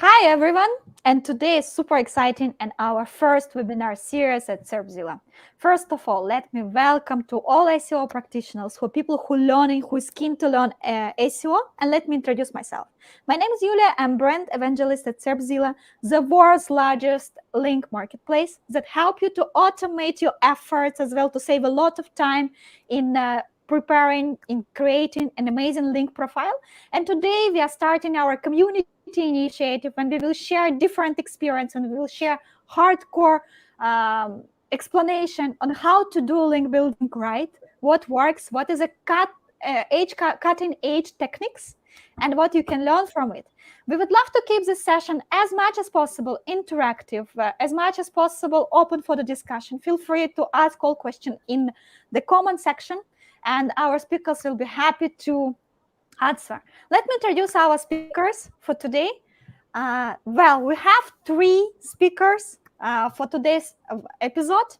Hi everyone, and today is super exciting and our first webinar series at SERPzilla. First of all, let me welcome to all SEO practitioners, who people who is keen to learn SEO, and let me introduce myself. My name is Julia. I'm brand evangelist at SERPzilla, the world's largest link marketplace that help you to automate your efforts as well to save a lot of time in preparing, in creating an amazing link profile. And today we are starting our community initiative, and we will share different experience and we will share hardcore explanation on how to do link building right, what works, what is a cutting edge techniques, and what you can learn from it. We would love to keep this session as much as possible interactive, as much as possible open for the discussion. Feel free to ask all questions in the comment section, and our speakers will be happy to answer. Let me introduce our speakers for today. Well, we have three speakers for today's episode.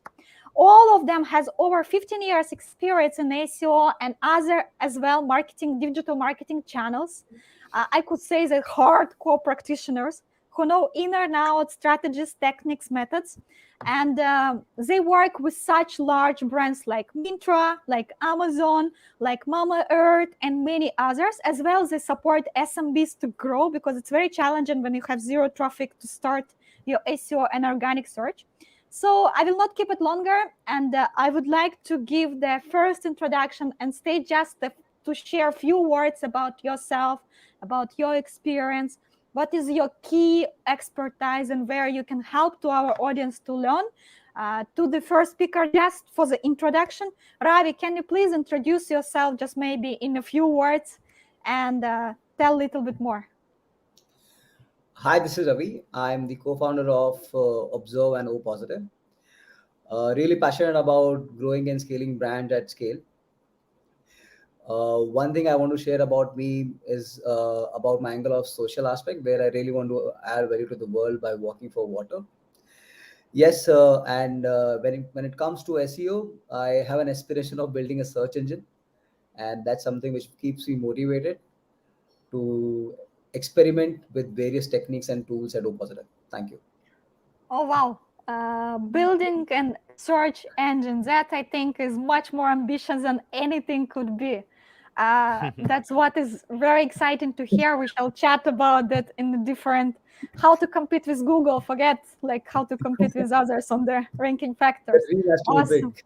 All of them has over 15 years experience in SEO and other as well digital marketing channels. I could say that hardcore practitioners who know in and out strategies, techniques, methods, and they work with such large brands like Myntra, like Amazon, like Mama Earth, and many others. As well, they support SMBs to grow because it's very challenging when you have zero traffic to start your SEO and organic search. So I will not keep it longer, and I would like to give the first introduction and stay just to share a few words about yourself, about your experience, what is your key expertise, and where you can help to our audience to learn. To the first speaker, just for the introduction, Ravi, can you please introduce yourself just maybe in a few words and tell a little bit more? Hi, this is Ravi. I'm the co-founder of Observe and O Positive. Really passionate about growing and scaling brands at scale. One thing I want to share about me is about my angle of social aspect, where I really want to add value to the world by walking for water. Yes, and when it comes to SEO, I have an aspiration of building a search engine, and that's something which keeps me motivated to experiment with various techniques and tools at O Positive. Thank you. Oh, wow. Building and search engine, that I think is much more ambitious than anything could be. That's what is very exciting to hear. We shall chat about that in the different, how to compete with Google, forget like how to compete with others on the ranking The factors. dream has to be Awesome. big.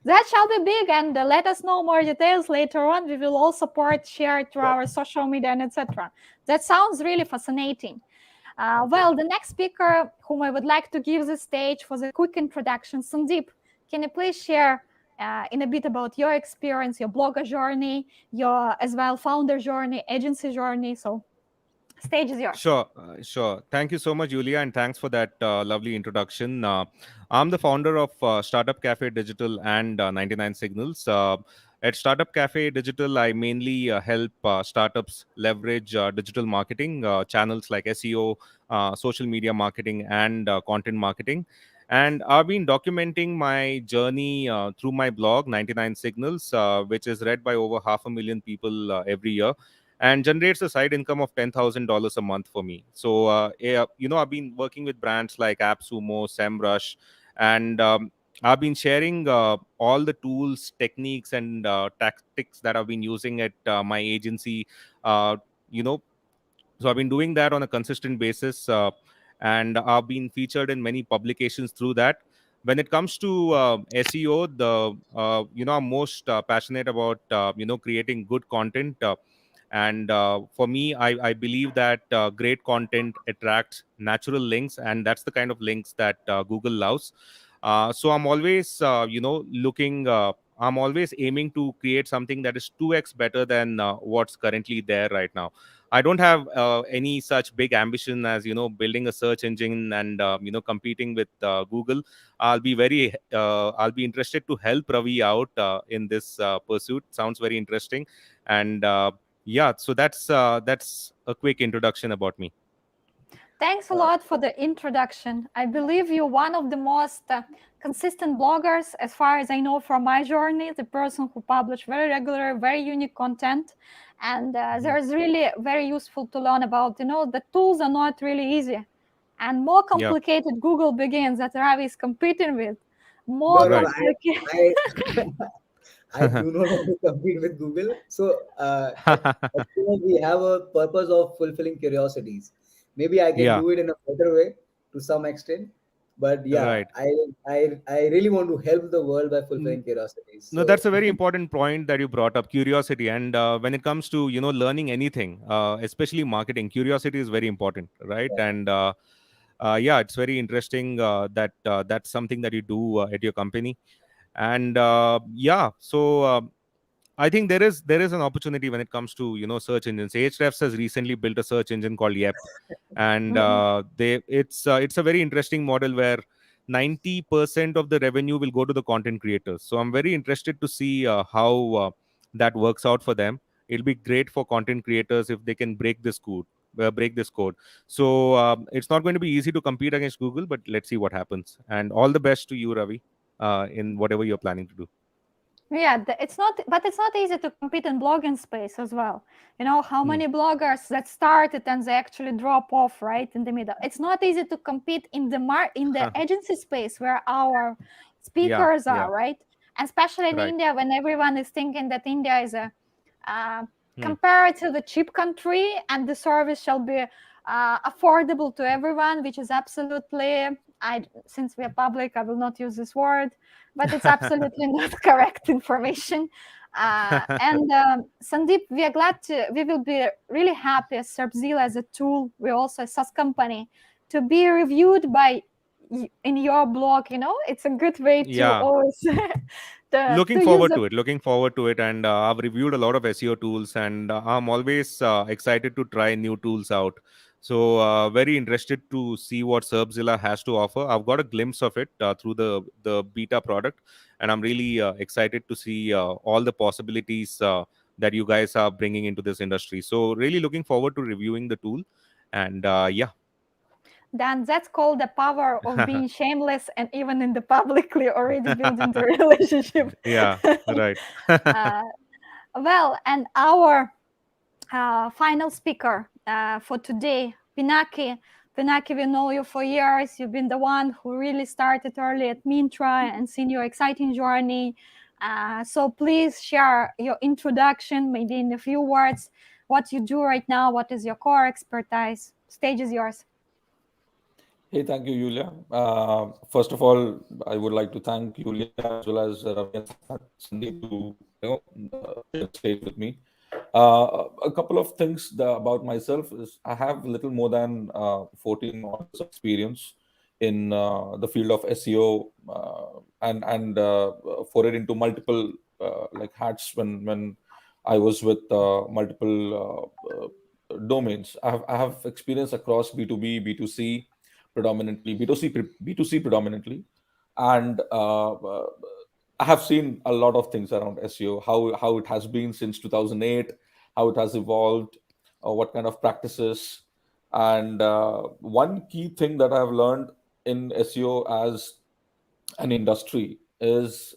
That shall be big, and let us know more details later on. We will all support, share it through our social media and etc. That sounds really fascinating. Well, the next speaker whom I would like to give the stage for the quick introduction, Sandeep, can you please share in a bit about your experience, your blogger journey, your as well founder journey, agency journey? So stage is yours. Sure. Thank you so much, Julia, and thanks for that lovely introduction. I'm the founder of Startup Cafe Digital and 99 Signals. At Startup Cafe Digital, I mainly help startups leverage digital marketing channels like SEO, social media marketing, and content marketing. And I've been documenting my journey through my blog, 99 Signals, which is read by over 500,000 people every year and generates a side income of $10,000 a month for me. So, yeah, I've been working with brands like AppSumo, SEMrush, and I've been sharing all the tools, techniques, and tactics that I've been using at my agency. Uh, you know, so I've been doing that on a consistent basis, and I've been featured in many publications through that. When it comes to SEO, I'm most passionate about creating good content. And for me, I believe that great content attracts natural links, and that's the kind of links that Google loves. So I'm always, looking. I'm always aiming to create something that is 2x better than what's currently there right now. I don't have any such big ambition as building a search engine and competing with Google. I'll be interested to help Ravi out in this pursuit. Sounds very interesting, and yeah, so that's a quick introduction about me. Thanks a lot for the introduction. I believe you're one of the most consistent bloggers, as far as I know from my journey, the person who publish very regular, very unique content. And there's really very useful to learn about, the tools are not really easy. And more Yeah. complicated Google begins that Ravi is competing with. More No, no, Right. no. complicated. I do not want to compete with Google. So as soon as we have a purpose of fulfilling curiosities, maybe I can Yeah. do it in a better way to some extent. But yeah, Right. I really want to help the world by N- fulfilling curiosities. No, So that's a very important point that you brought up, curiosity. And when it comes to learning anything, especially marketing, curiosity is very important, right? yeah. And yeah, it's very interesting that that's something that you do at your company. And yeah, so I think there is an opportunity when it comes to search engines. Ahrefs has recently built a search engine called Yep, and Mhm. it's a very interesting model where 90% of the revenue will go to the content creators. So I'm very interested to see how that works out for them. It'll be great for content creators if they can break this code. So it's not going to be easy to compete against Google, but let's see what happens. And all the best to you, Ravi, in whatever you're planning to do. Yeah, it's not, but it's not easy to compete in blogging space as well. You know how Hmm. many bloggers that started and they actually drop off right in the middle. It's not easy to compete in the agency space where our Yeah, speakers yeah, are, right? And especially in right. India, when everyone is thinking that India is a uh, Hmm. comparatively cheap country and the service shall be affordable to everyone, which is absolutely, since we are public, I will not use this word, but it's absolutely not correct information. And Sandeep, we will be really happy as SERPzilla as a tool. We're also a SaaS company to be reviewed by in your blog. It's a good way to Yeah, always looking to use forward it. to it. Looking forward to it. And I've reviewed a lot of SEO tools, and I'm always excited to try new tools out. So very interested to see what SERPzilla has to offer. I've got a glimpse of it through the beta product, and I'm really excited to see all the possibilities that you guys are bringing into this industry. So really looking forward to reviewing the tool. And yeah. Then that's called the power of being shameless and even in the publicly already building the relationship. Yeah, right. uh, well, and our final speaker for today, Pinaki. Pinaki, we know you for years. You've been the one who really started early at Mintra and seen your exciting journey. So please share your introduction, maybe in a few words, what you do right now, what is your core expertise. Stage is yours. Hey, thank you, Yulia. First of all, I would like to thank Yulia as well as Ravi and Sandeep to share the stage with me. A couple of things about myself is I have a little more than 14 odd years of experience in the field of SEO and forayed into multiple like hats when I was with multiple domains. I have experience across B2B, B2C predominantly, B2C predominantly, and I have seen a lot of things around SEO, how it has been since 2008, how it has evolved, what kind of practices, and one key thing that I have learned in SEO as an industry is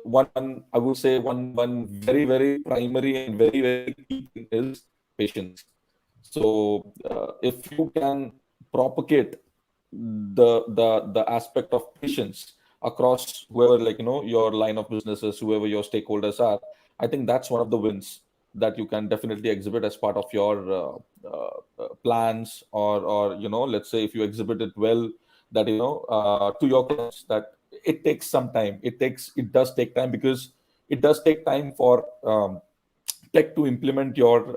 one I would say one very very primary and very very key thing is patience. So if you can propagate the aspect of patience across whoever, like your line of businesses, whoever your stakeholders are, I think that's one of the wins that you can definitely exhibit as part of your plans, or let's say if you exhibit it well, that to your clients, that it takes some time, it does take time, because it does take time for tech to implement your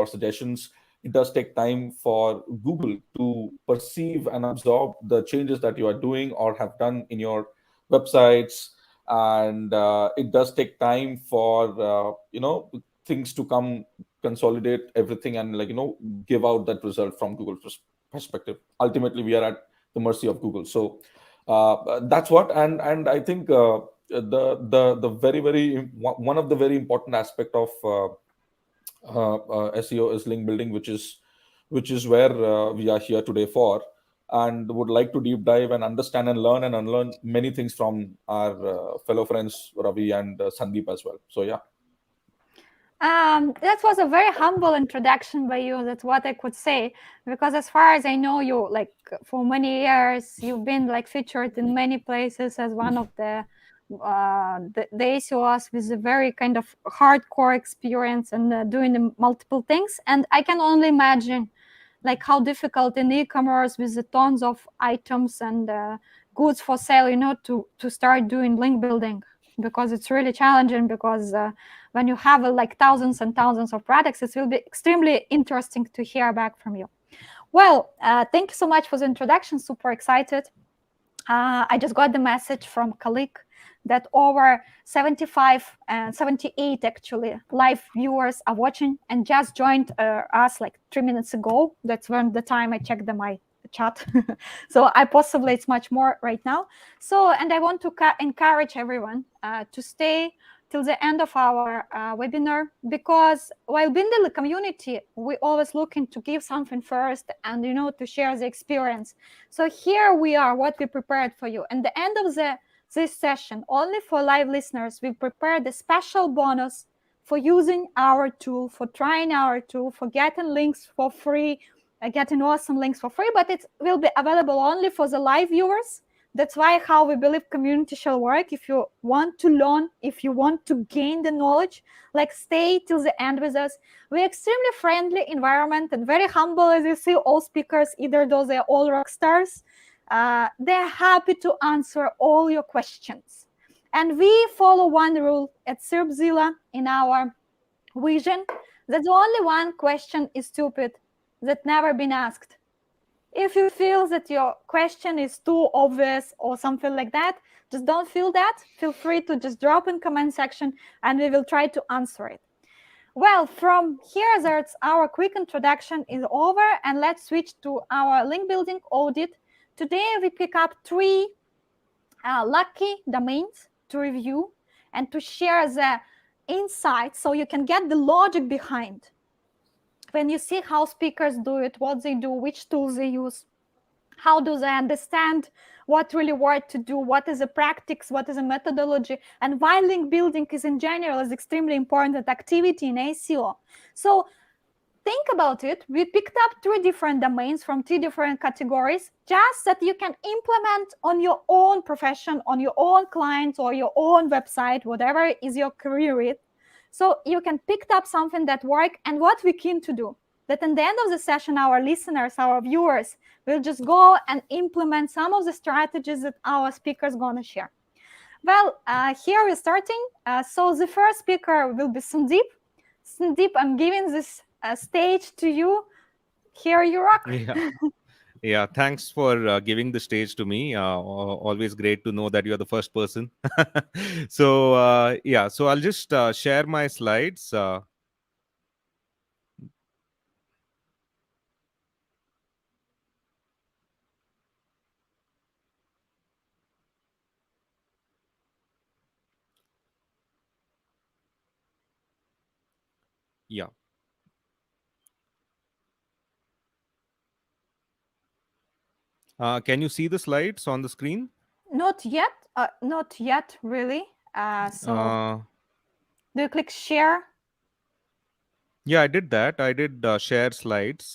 suggestions. It does take time for Google to perceive and absorb the changes that you are doing or have done in your websites, and it does take time for things to come, consolidate everything, and give out that result from Google's perspective. Ultimately, we are at the mercy of Google. So that's what, and I think the very very one of the very important aspect of SEO is link building, which is where we are here today for, and would like to deep dive and understand and learn and unlearn many things from our fellow friends Ravi and Sandeep as well. So yeah. That was a very humble introduction by you. That's what I could say. Because as far as I know you, like for many years, you've been like featured in many places as one of the ACOs with a very kind of hardcore experience and doing the multiple things. And I can only imagine like how difficult in e-commerce with the tons of items and goods for sale, to start doing link building, because it's really challenging. Because when you have like thousands and thousands of products, it will be extremely interesting to hear back from you. Well, thank you so much for the introduction. Super excited. I just got the message from colleague that over 75 and 78 actually live viewers are watching and just joined us like 3 minutes ago. That's when the time I checked my chat. So I possibly it's much more right now. So, and I want to encourage everyone to stay till the end of our webinar, because while building the community, we always looking to give something first and to share the experience. So here we are, what we prepared for you. And the end of this session, only for live listeners, we prepared a special bonus for using our tool, for trying our tool, for getting links for free, getting awesome links for free, but it will be available only for the live viewers. That's why how we believe community shall work. If you want to learn, if you want to gain the knowledge, like stay till the end with us. We're extremely friendly environment and very humble, as you see. All speakers, either those are all rock stars, they're happy to answer all your questions. And we follow one rule at SERPzilla in our vision, that the only one question is stupid that never been asked. If you feel that your question is too obvious or something like that, just don't feel that. Feel free to just drop in comment section and we will try to answer it. Well, from here, that's our quick introduction is over, and let's switch to our link building audit. Today, we pick up 3 lucky domains to review and to share the insights so you can get the logic behind. When you see how speakers do it, what they do, which tools they use, how do they understand what really work to do, what is the practice, what is the methodology, and why link building is in general is extremely important activity in ACO. So think about it. We picked up 3 different domains from 3 different categories, just that you can implement on your own profession, on your own clients, or your own website, whatever is your career with. So you can pick up something that work. And what we're keen to do, that in the end of the session, our listeners, our viewers will just go and implement some of the strategies that our speakers going to share. Well, here we're starting. So the first speaker will be Sandeep. Sandeep, I'm giving this stage to you. Here you rock. Yeah. Yeah, thanks for giving the stage to me. Always great to know that you're the first person. So, yeah, so I'll just share my slides. Yeah. Can you see the slides on the screen? Not yet, really. So do you click share? Yeah, I did that. I did share slides.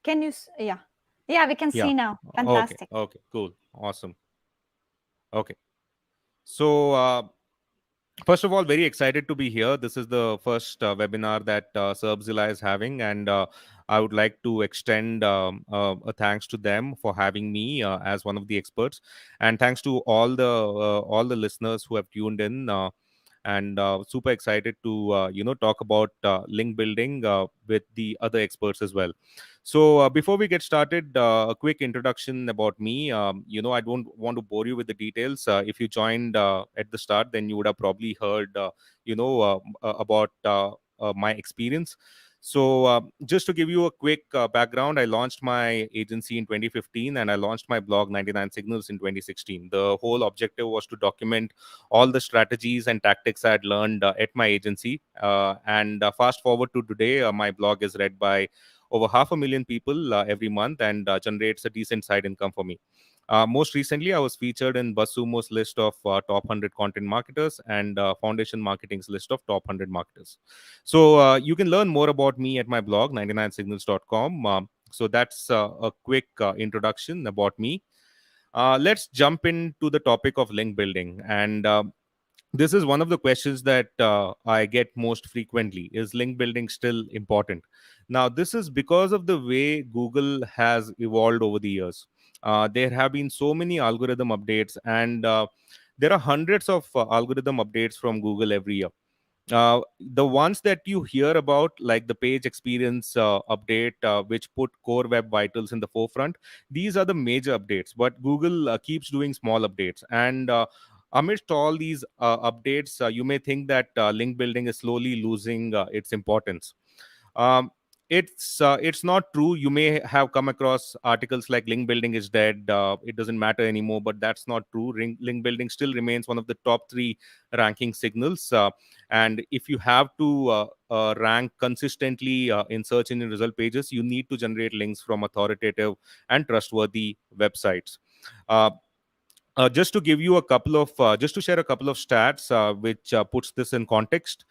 Can you? Yeah, we can Yeah. see now. Fantastic. Okay, cool. Awesome. Okay. So, first of all, very excited to be here. This is the first webinar that SERPzilla is having, and I would like to extend a thanks to them for having me as one of the experts, and thanks to all the listeners who have tuned in. And super excited to talk about link building with the other experts as well. So before we get started, a quick introduction about me. I don't want to bore you with the details. If you joined at the start, then you would have probably heard about my experience. So, just to give you a quick background, I launched my agency in 2015 and I launched my blog 99 Signals in 2016. The whole objective was to document all the strategies and tactics I had learned at my agency. And fast forward to today, my blog is read by over 500,000 people every month and generates a decent side income for me. Most recently, I was featured in BuzzSumo's list of top 100 content marketers and Foundation Marketing's list of top 100 marketers. So you can learn more about me at my blog, 99signals.com. So that's a quick introduction about me. Let's jump into the topic of link building. And this is one of the questions that I get most frequently. Is link building still important? Now, this is because of the way Google has evolved over the years. There have been so many algorithm updates, and there are hundreds of algorithm updates from Google every year. The ones that you hear about, like the page experience update, which put core web vitals in the forefront, these are the major updates. But Google keeps doing small updates, and amidst all these updates, you may think that link building is slowly losing its importance. um, it's not true. You may have come across articles like link building is dead, it doesn't matter anymore, but that's not true. Link building still remains one of the top three ranking signals, and if you have to rank consistently in search engine result pages, you need to generate links from authoritative and trustworthy websites. uh, just to give you a couple of just to share a couple of stats which puts this in context.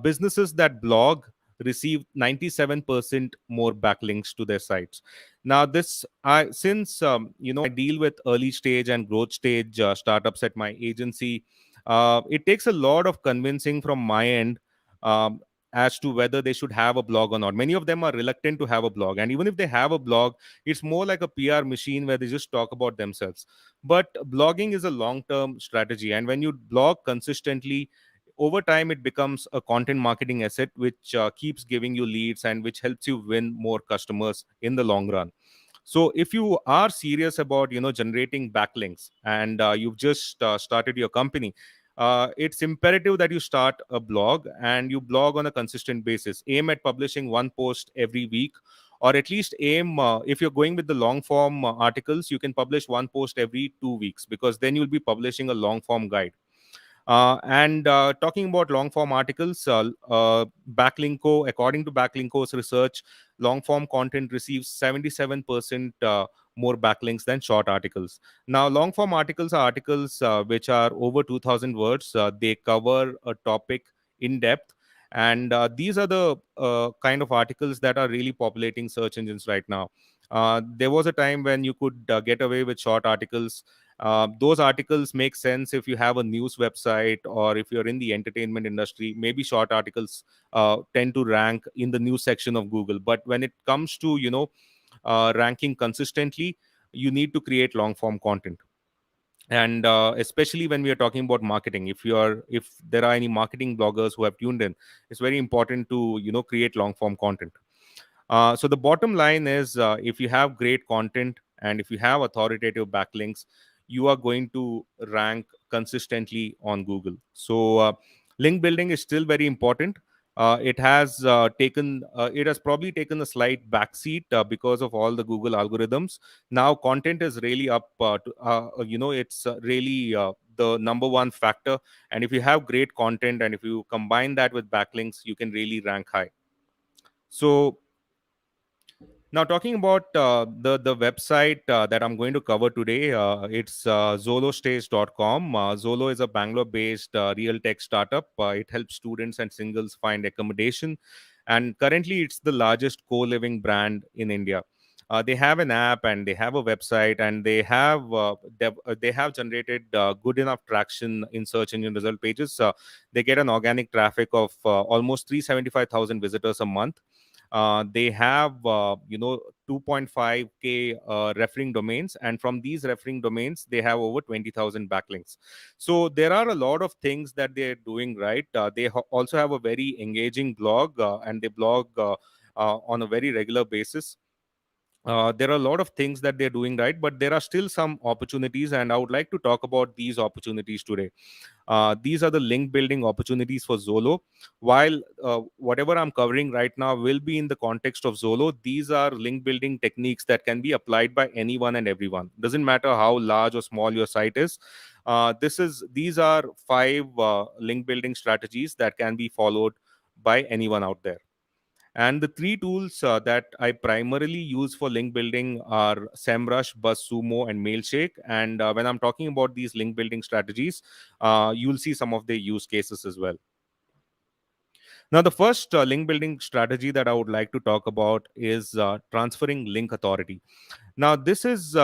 Businesses that blog receive 97% more backlinks to their sites. Now this I since I deal with early stage and growth stage startups at my agency. It takes a lot of convincing from my end, um, as to whether they should have a blog or not. Many of them are reluctant to have a blog, and even if they have a blog, it's more like a PR machine where they just talk about themselves. But blogging is a long term strategy, and when you blog consistently, over time it becomes a content marketing asset which keeps giving you leads and which helps you win more customers in the long run. So if you are serious about generating backlinks, and you've just started your company, it's imperative that you start a blog, and you blog on a consistent basis. Aim at publishing one post every week, or at least aim, if you're going with the long form articles, you can publish one post every 2 weeks, because then you'll be publishing a long form guide. And talking about long form articles, Backlinko, according to Backlinko's research, long form content receives 77% more backlinks than short articles. Now, long form articles are articles which are over 2000 words. They cover a topic in depth. And these are the kind of articles that are really populating search engines right now. There was a time when you could get away with short articles. Those articles make sense if you have a news website, or if you're in the entertainment industry. Maybe short articles tend to rank in the news section of Google. But when it comes to ranking consistently, you need to create long form content. And especially when we are talking about marketing, if there are any marketing bloggers who have tuned in, it's very important to create long form content. So the bottom line is, if you have great content and if you have authoritative backlinks, you are going to rank consistently on Google. So link building is still very important. It has probably taken a slight backseat because of all the Google algorithms. Now content is really up it's really the number one factor. And if you have great content and if you combine that with backlinks, you can really rank high. So now, talking about the website that I'm going to cover today, it's zolostage.com. Zolo is a Bangalore-based real tech startup. It helps students and singles find accommodation, and currently it's the largest co-living brand in India. They have an app and they have a website, and they have generated good enough traction in search engine result pages. They get an organic traffic of almost 375,000 visitors a month. They have 2.5k referring domains, and from these referring domains they have over 20,000 backlinks. So there are a lot of things that they're doing right. They also have a very engaging blog, and they blog on a very regular basis. There are a lot of things that they're doing right, but there are still some opportunities, and I would like to talk about these opportunities today. These are the link building opportunities for Zolo. While whatever I'm covering right now will be in the context of Zolo, these are link building techniques that can be applied by anyone and everyone. Doesn't matter how large or small your site is. These are 5 link building strategies that can be followed by anyone out there. And the three tools that I primarily use for link building are SEMrush, BuzzSumo, and Mailshake. And when I'm talking about these link building strategies, you'll see some of the use cases as well. Now, the first link building strategy that I would like to talk about is transferring link authority. Now, this is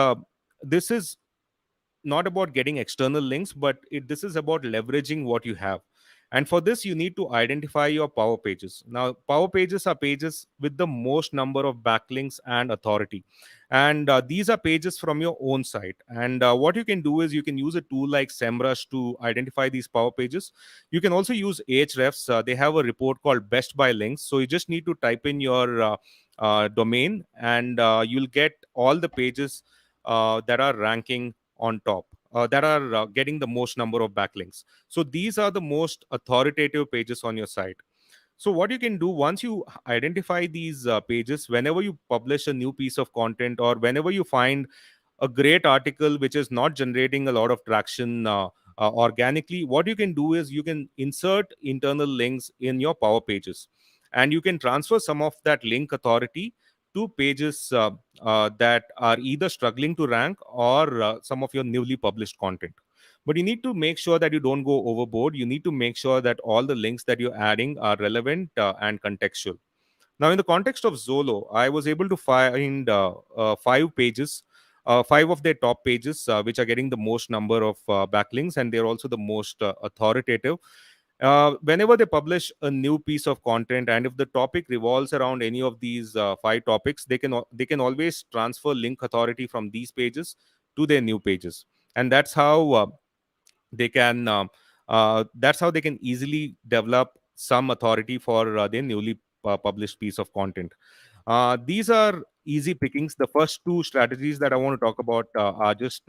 not about getting external links, but this is about leveraging what you have. And for this, you need to identify your power pages. Now, power pages are pages with the most number of backlinks and authority. And these are pages from your own site. And what you can do is you can use a tool like SEMrush to identify these power pages. You can also use Ahrefs. They have a report called Best by Links. So you just need to type in your domain, and you'll get all the pages that are ranking on top, that are getting the most number of backlinks. So these are the most authoritative pages on your site. So what you can do once you identify these pages, whenever you publish a new piece of content, or whenever you find a great article which is not generating a lot of traction organically, what you can do is you can insert internal links in your power pages, and you can transfer some of that link authority to pages that are either struggling to rank, or some of your newly published content. But you need to make sure that you don't go overboard. You need to make sure that all the links that you're adding are relevant and contextual. Now, in the context of Zolo, I was able to find five pages, five of their top pages, which are getting the most number of backlinks, and they're also the most authoritative. Whenever they publish a new piece of content, and if the topic revolves around any of these five topics, they can always transfer link authority from these pages to their new pages, and that's how they can easily develop some authority for their newly published piece of content. These are easy pickings. The first two strategies that I want to talk about are just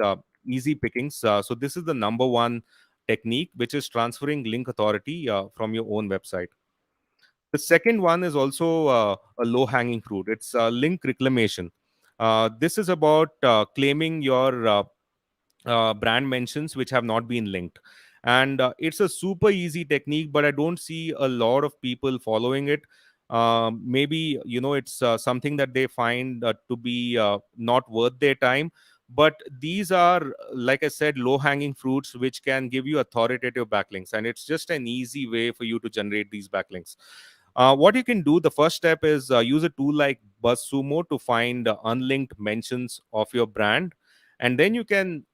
easy pickings. So this is the number one technique, which is transferring link authority from your own website. The second one is also a low hanging fruit. It's link reclamation. This is about claiming your brand mentions which have not been linked. And it's a super easy technique, but I don't see a lot of people following it. Maybe it's something that they find to be not worth their time. But these are, like I said, low hanging fruits which can give you authoritative backlinks, and it's just an easy way for you to generate these backlinks. What you can do, the first step is use a tool like BuzzSumo to find unlinked mentions of your brand, and then you can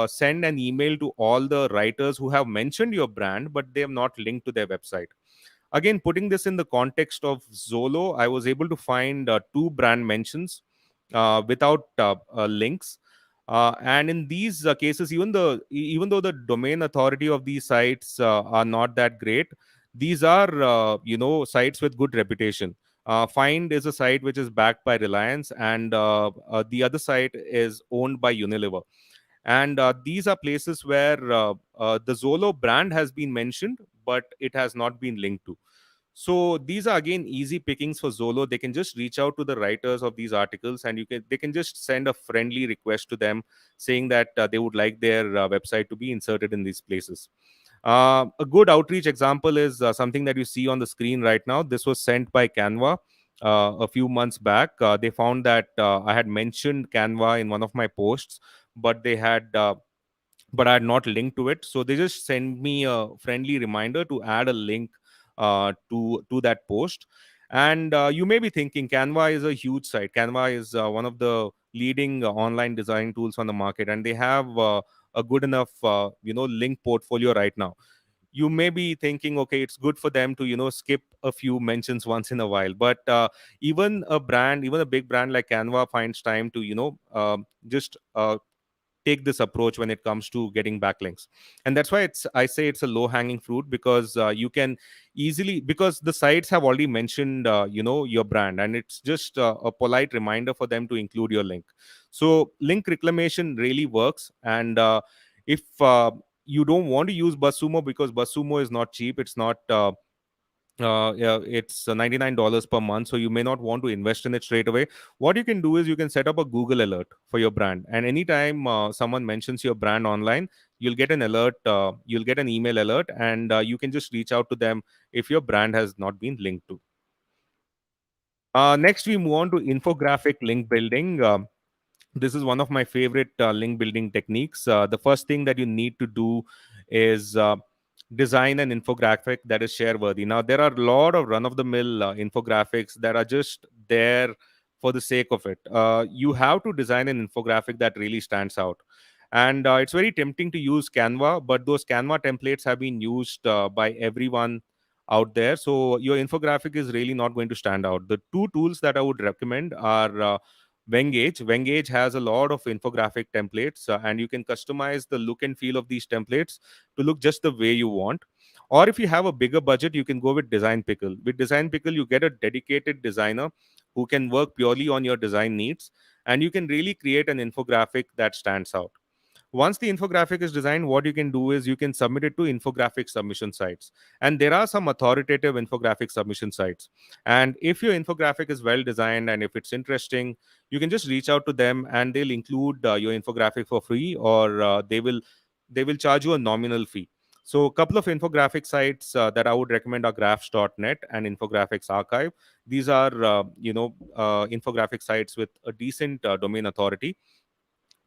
send an email to all the writers who have mentioned your brand but they have not linked to their website. Again, putting this in the context of Zolo, I was able to find two brand mentions without links. And in these cases, even though the domain authority of these sites are not that great, these are sites with good reputation. Find is a site which is backed by Reliance, and the other site is owned by Unilever. And these are places where the Zolo brand has been mentioned, but it has not been linked to. So these are again easy pickings for Zolo. They can just reach out to the writers of these articles, and they can just send a friendly request to them saying that they would like their website to be inserted in these places. A good outreach example is something that you see on the screen right now. This was sent by Canva a few months back. They found that I had mentioned Canva in one of my posts, but I had not linked to it. So they just send me a friendly reminder to add a link to that post. And you may be thinking, Canva is a huge site. Canva is one of the leading online design tools on the market, and they have a good enough link portfolio right now. You may be thinking, okay, it's good for them to skip a few mentions once in a while, but even a big brand like Canva finds time to just take this approach when it comes to getting backlinks. And that's why I say it's a low hanging fruit, because you can easily, because the sites have already mentioned your brand, and it's just a polite reminder for them to include your link. So link reclamation really works. And if you don't want to use BuzzSumo, because BuzzSumo is not cheap, yeah, it's $99 per month, so you may not want to invest in it straight away. What you can do is you can set up a Google alert for your brand, and anytime someone mentions your brand online, you'll get an alert, you'll get an email alert, and you can just reach out to them if your brand has not been linked to. Next, we move on to infographic link building. This is one of my favorite link building techniques. The first thing that you need to do is design an infographic that is share worthy. Now, there are a lot of run of the mill infographics that are just there for the sake of it. You have to design an infographic that really stands out. And it's very tempting to use Canva, but those Canva templates have been used by everyone out there. So your infographic is really not going to stand out. The two tools that I would recommend are Wengage. Wengage has a lot of infographic templates, and you can customize the look and feel of these templates to look just the way you want. Or if you have a bigger budget, you can go with Design Pickle. With Design Pickle, you get a dedicated designer who can work purely on your design needs, and you can really create an infographic that stands out. Once the infographic is designed, what you can do is you can submit it to infographic submission sites. And there are some authoritative infographic submission sites. And if your infographic is well designed and if it's interesting, you can just reach out to them and they'll include your infographic for free, or they will charge you a nominal fee. So a couple of infographic sites that I would recommend are graphs.net and Infographics Archive. These are infographic sites with a decent domain authority.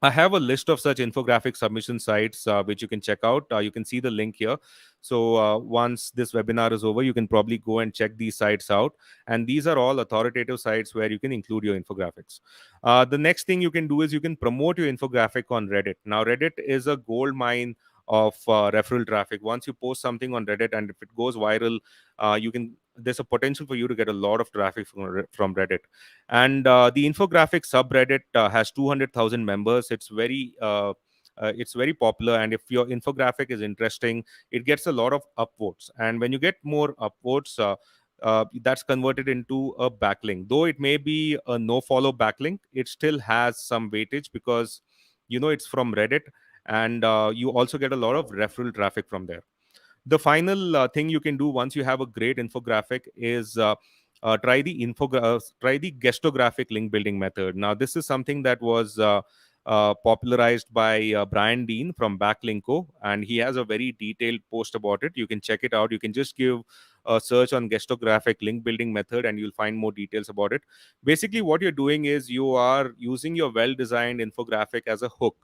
I have a list of such infographic submission sites which you can check out. You can see the link here. So once this webinar is over, you can probably go and check these sites out. And these are all authoritative sites where you can include your infographics. The next thing you can do is you can promote your infographic on Reddit. Now, Reddit is a gold mine of referral traffic. Once you post something on Reddit and if it goes viral, you can there's a potential for you to get a lot of traffic from Reddit. And the infographic subreddit has 200,000 members. It's very popular, and if your infographic is interesting, it gets a lot of upvotes. And when you get more upvotes, that's converted into a backlink. Though it may be a no follow backlink, it still has some weightage because it's from Reddit, and you also get a lot of referral traffic from there. The final thing you can do once you have a great infographic is try the gestographic link building method. Now, this is something that was popularized by Brian Dean from Backlinko, and he has a very detailed post about it. You can check it out. You can just give a search on gestographic link building method and you'll find more details about it. Basically, what you're doing is you are using your well designed infographic as a hook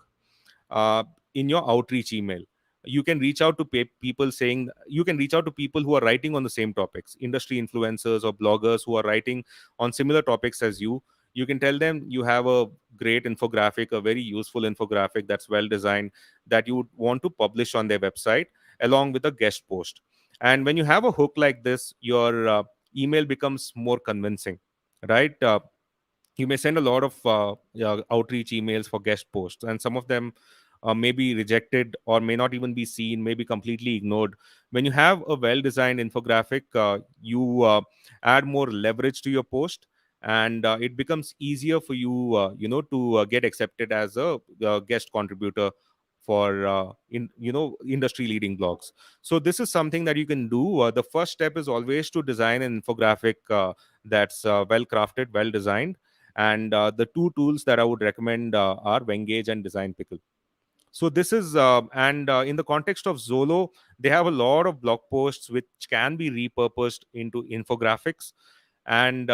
uh, in your outreach email. You can reach out to people saying you can reach out to people who are writing on the same topics, industry influencers or bloggers who are writing on similar topics as you. You can tell them you have a great infographic, a very useful infographic that's well designed, that you would want to publish on their website along with a guest post. And when you have a hook like this, your email becomes more convincing, right? You may send a lot of outreach emails for guest posts, and some of them may be rejected or may not even be seen, may be completely ignored. When you have a well designed infographic, you add more leverage to your post, and it becomes easier for you to get accepted as a guest contributor for industry leading blogs. So this is something that you can do. The first step is always to design an infographic that's well crafted, well designed. And the two tools that I would recommend are Wengage and Design Pickle. So this is and in the context of Zolo, they have a lot of blog posts which can be repurposed into infographics, and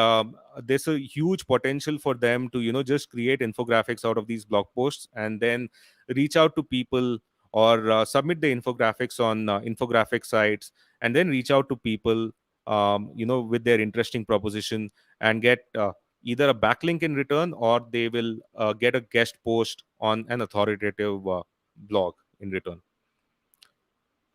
there's a huge potential for them to just create infographics out of these blog posts and then reach out to people, or submit the infographics on infographic sites, and then reach out to people with their interesting proposition, and get either a backlink in return, or they will get a guest post on an authoritative blog in return.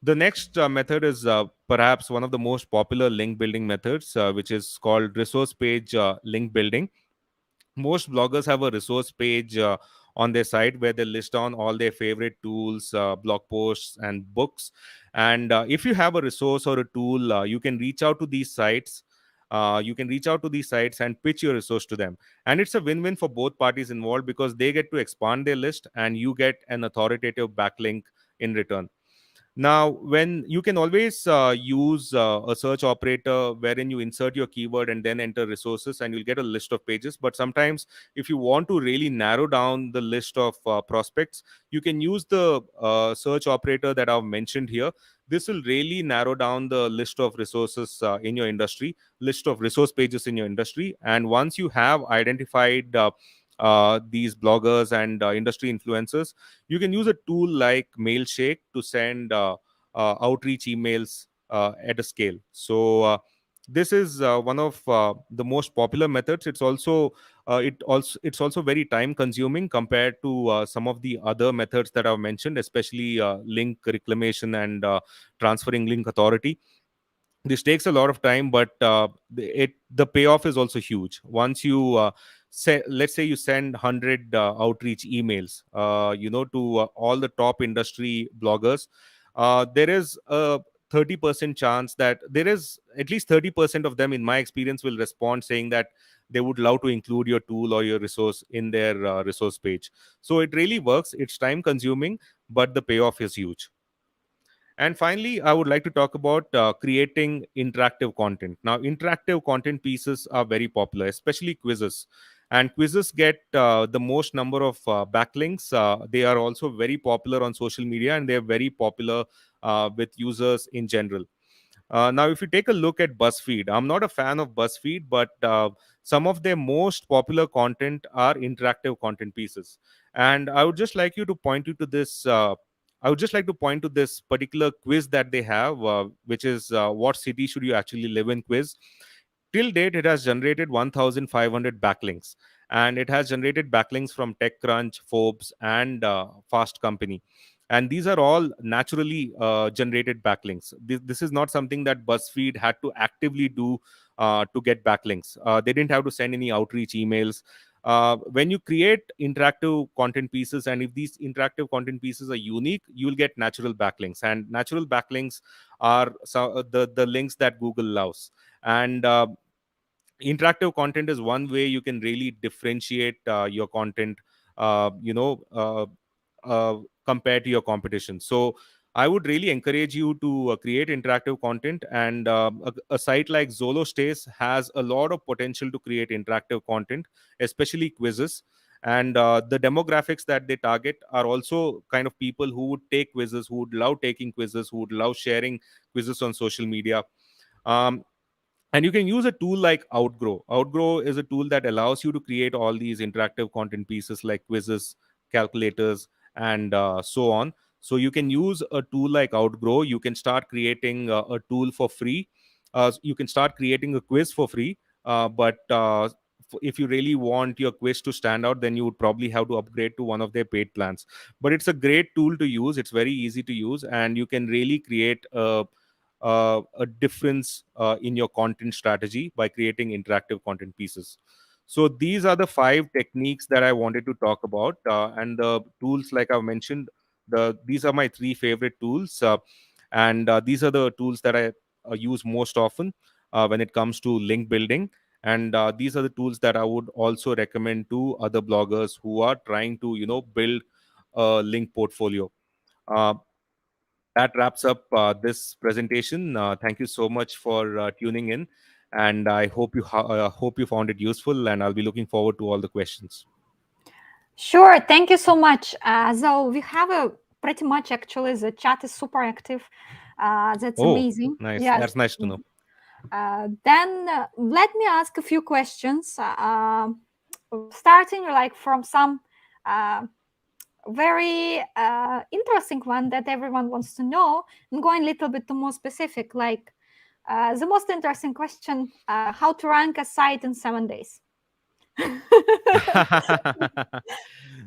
The next method is perhaps one of the most popular link building methods, which is called resource page link building. Most bloggers have a resource page on their site where they list down all their favorite tools, blog posts, and books. And if you have a resource or a tool, you can reach out to these sites. And pitch your resource to them. And it's a win-win for both parties involved because they get to expand their list and you get an authoritative backlink in return. Now, when you can always use a search operator wherein you insert your keyword and then enter resources, and you'll get a list of pages. But sometimes, if you want to really narrow down the list of prospects, you can use the search operator that I've mentioned here. This will really narrow down the list of resources in your industry, list of resource pages in your industry. And once you have identified these bloggers and industry influencers, you can use a tool like Mailshake to send outreach emails at a scale. So this is one of the most popular methods. It's also very time consuming compared to some of the other methods that I've mentioned, especially link reclamation and transferring link authority. This takes a lot of time, but the payoff is also huge. Once you let's say you send 100 outreach emails to all the top industry bloggers, there is a 30% chance that there is at least 30% of them, in my experience, will respond saying that they would love to include your tool or your resource in their resource page. So it really works. It's time consuming, but the payoff is huge. And finally, I would like to talk about creating interactive content. Now, interactive content pieces are very popular, especially quizzes. And quizzes get the most number of backlinks. They are also very popular on social media, and they are very popular with users in general. Now, if you take a look at BuzzFeed, I'm not a fan of BuzzFeed, but some of their most popular content are interactive content pieces. And I would just like you to point you to this. I would just like to point to this particular quiz that they have, which is what city should you actually live in quiz. Till date, it has generated 1,500 backlinks, and it has generated backlinks from TechCrunch, Forbes, and Fast Company. And these are all naturally generated backlinks. This is not something that BuzzFeed had to actively do to get backlinks. They didn't have to send any outreach emails. When you create interactive content pieces, and if these interactive content pieces are unique, you will get natural backlinks. And natural backlinks are the links that Google loves. And interactive content is one way you can really differentiate your content, uh, you know uh, uh, compared to your competition. So I would really encourage you to create interactive content. And a site like Zolostace has a lot of potential to create interactive content, especially quizzes. And the demographics that they target are also kind of people who would take quizzes, who would love taking quizzes, who would love sharing quizzes on social media. um, and you can use a tool like Outgrow is a tool that allows you to create all these interactive content pieces like quizzes, calculators, and so on. So you can use a tool like Outgrow. You can start creating a tool for free. You can start creating a quiz for free, but if you really want your quiz to stand out, then you would probably have to upgrade to one of their paid plans. But it's a great tool to use. It's very easy to use, and you can really create a difference in your content strategy by creating interactive content pieces. So these are the 5 techniques that I wanted to talk about, and the tools, like I've mentioned, these are my 3 favorite tools, and these are the tools that I use most often when it comes to link building. And these are the tools that I would also recommend to other bloggers who are trying to build a link portfolio. Uh, that wraps up this presentation. Thank you so much for tuning in, and I hope you found it useful. And I'll be looking forward to all the questions. Sure, thank you so much. So we have a pretty much actually the chat is super active. That's Oh, amazing. nice. Yes. That's nice to know. Then let me ask a few questions, starting like from some uh, very interesting one that everyone wants to know, and going a little bit to more specific, like the most interesting question: how to rank a site in 7 days?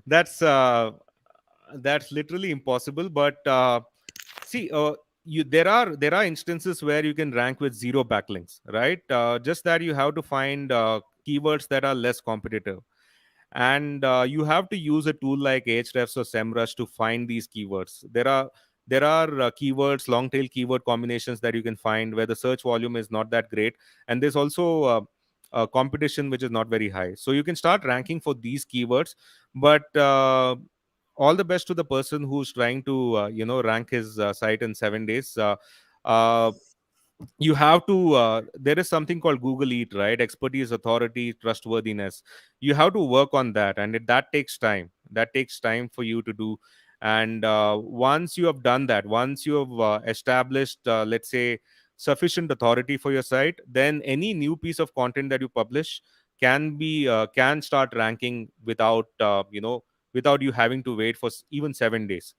that's that's literally impossible. But see, there are instances where you can rank with zero backlinks, right? Just that you have to find keywords that are less competitive, and you have to use a tool like Ahrefs or SEMrush to find these keywords. There are keywords, long tail keyword combinations that you can find where the search volume is not that great, and there's also competition which is not very high. So you can start ranking for these keywords. But all the best to the person who's trying to rank his site in 7 days. Uh, you have to there is something called Google Eat, right? Expertise, authority, trustworthiness. You have to work on that, and that takes time. That takes time for you to do. And once you have done that, once you have established, let's say, sufficient authority for your site, then any new piece of content that you publish can start ranking without without you having to wait for even 7 days.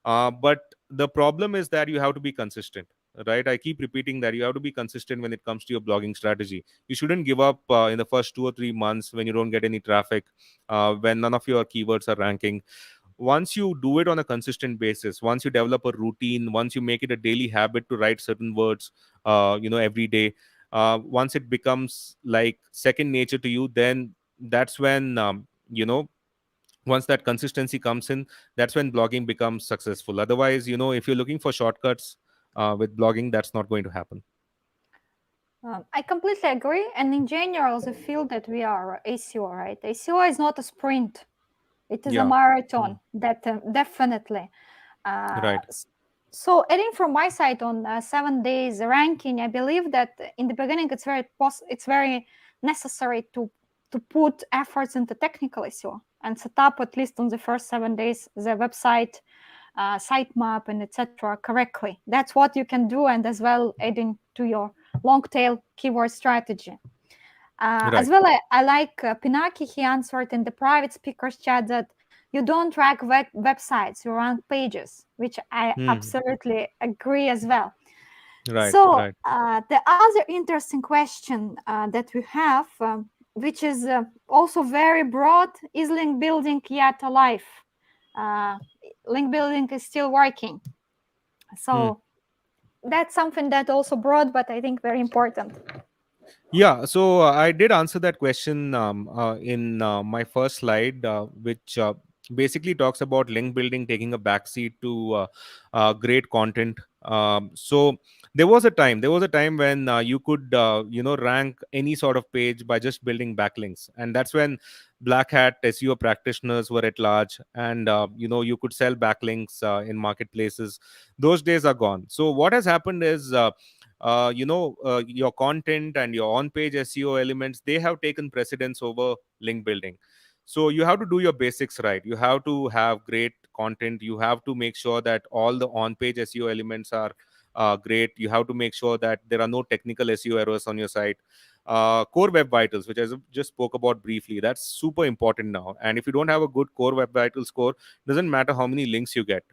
But the problem is that you have to be consistent, right? I keep repeating that you have to be consistent when it comes to your blogging strategy. You shouldn't give up in the first 2 or 3 months when you don't get any traffic, when none of your keywords are ranking. Once you do it on a consistent basis, once you develop a routine, once you make it a daily habit to write certain words every day, once it becomes like second nature to you, then that's when once that consistency comes in, that's when blogging becomes successful. Otherwise, if you're looking for shortcuts with blogging, that's not going to happen. I completely agree. And in general, the field that we are, SEO, right? SEO is not a sprint. It is a Yeah. marathon, that definitely. Right. So adding from my side on 7 days ranking, I believe that in the beginning it's very necessary to put efforts into technical SEO and set up at least on the first 7 days the website, sitemap, and etc. correctly. That's what you can do, and as well adding to your long tail keyword strategy. As Right. well, I like Pinaki. He answered in the private speakers chat that you don't rank websites, you rank pages, which I Hmm. absolutely agree as well. Right. So Right. the other interesting question that we have, which is also very broad, is link building yet alive? Uh, Link building is still working. Hmm. So that's something that also broad, but I think very important. Yeah, so I did answer that question in my first slide, which basically talks about link building taking a backseat to great content. So there was a time when you could, rank any sort of page by just building backlinks, and that's when black hat SEO practitioners were at large, and you could sell backlinks in marketplaces. Those days are gone. So what has happened is your content and your on-page SEO elements, they have taken precedence over link building. So you have to do your basics right. You have to have great content. You have to make sure that all the on-page SEO elements are great. You have to make sure that there are no technical SEO errors on your site. Core web vitals, which I just spoke about briefly, that's super important now. And if you don't have a good core web vitals score, doesn't matter how many links you get,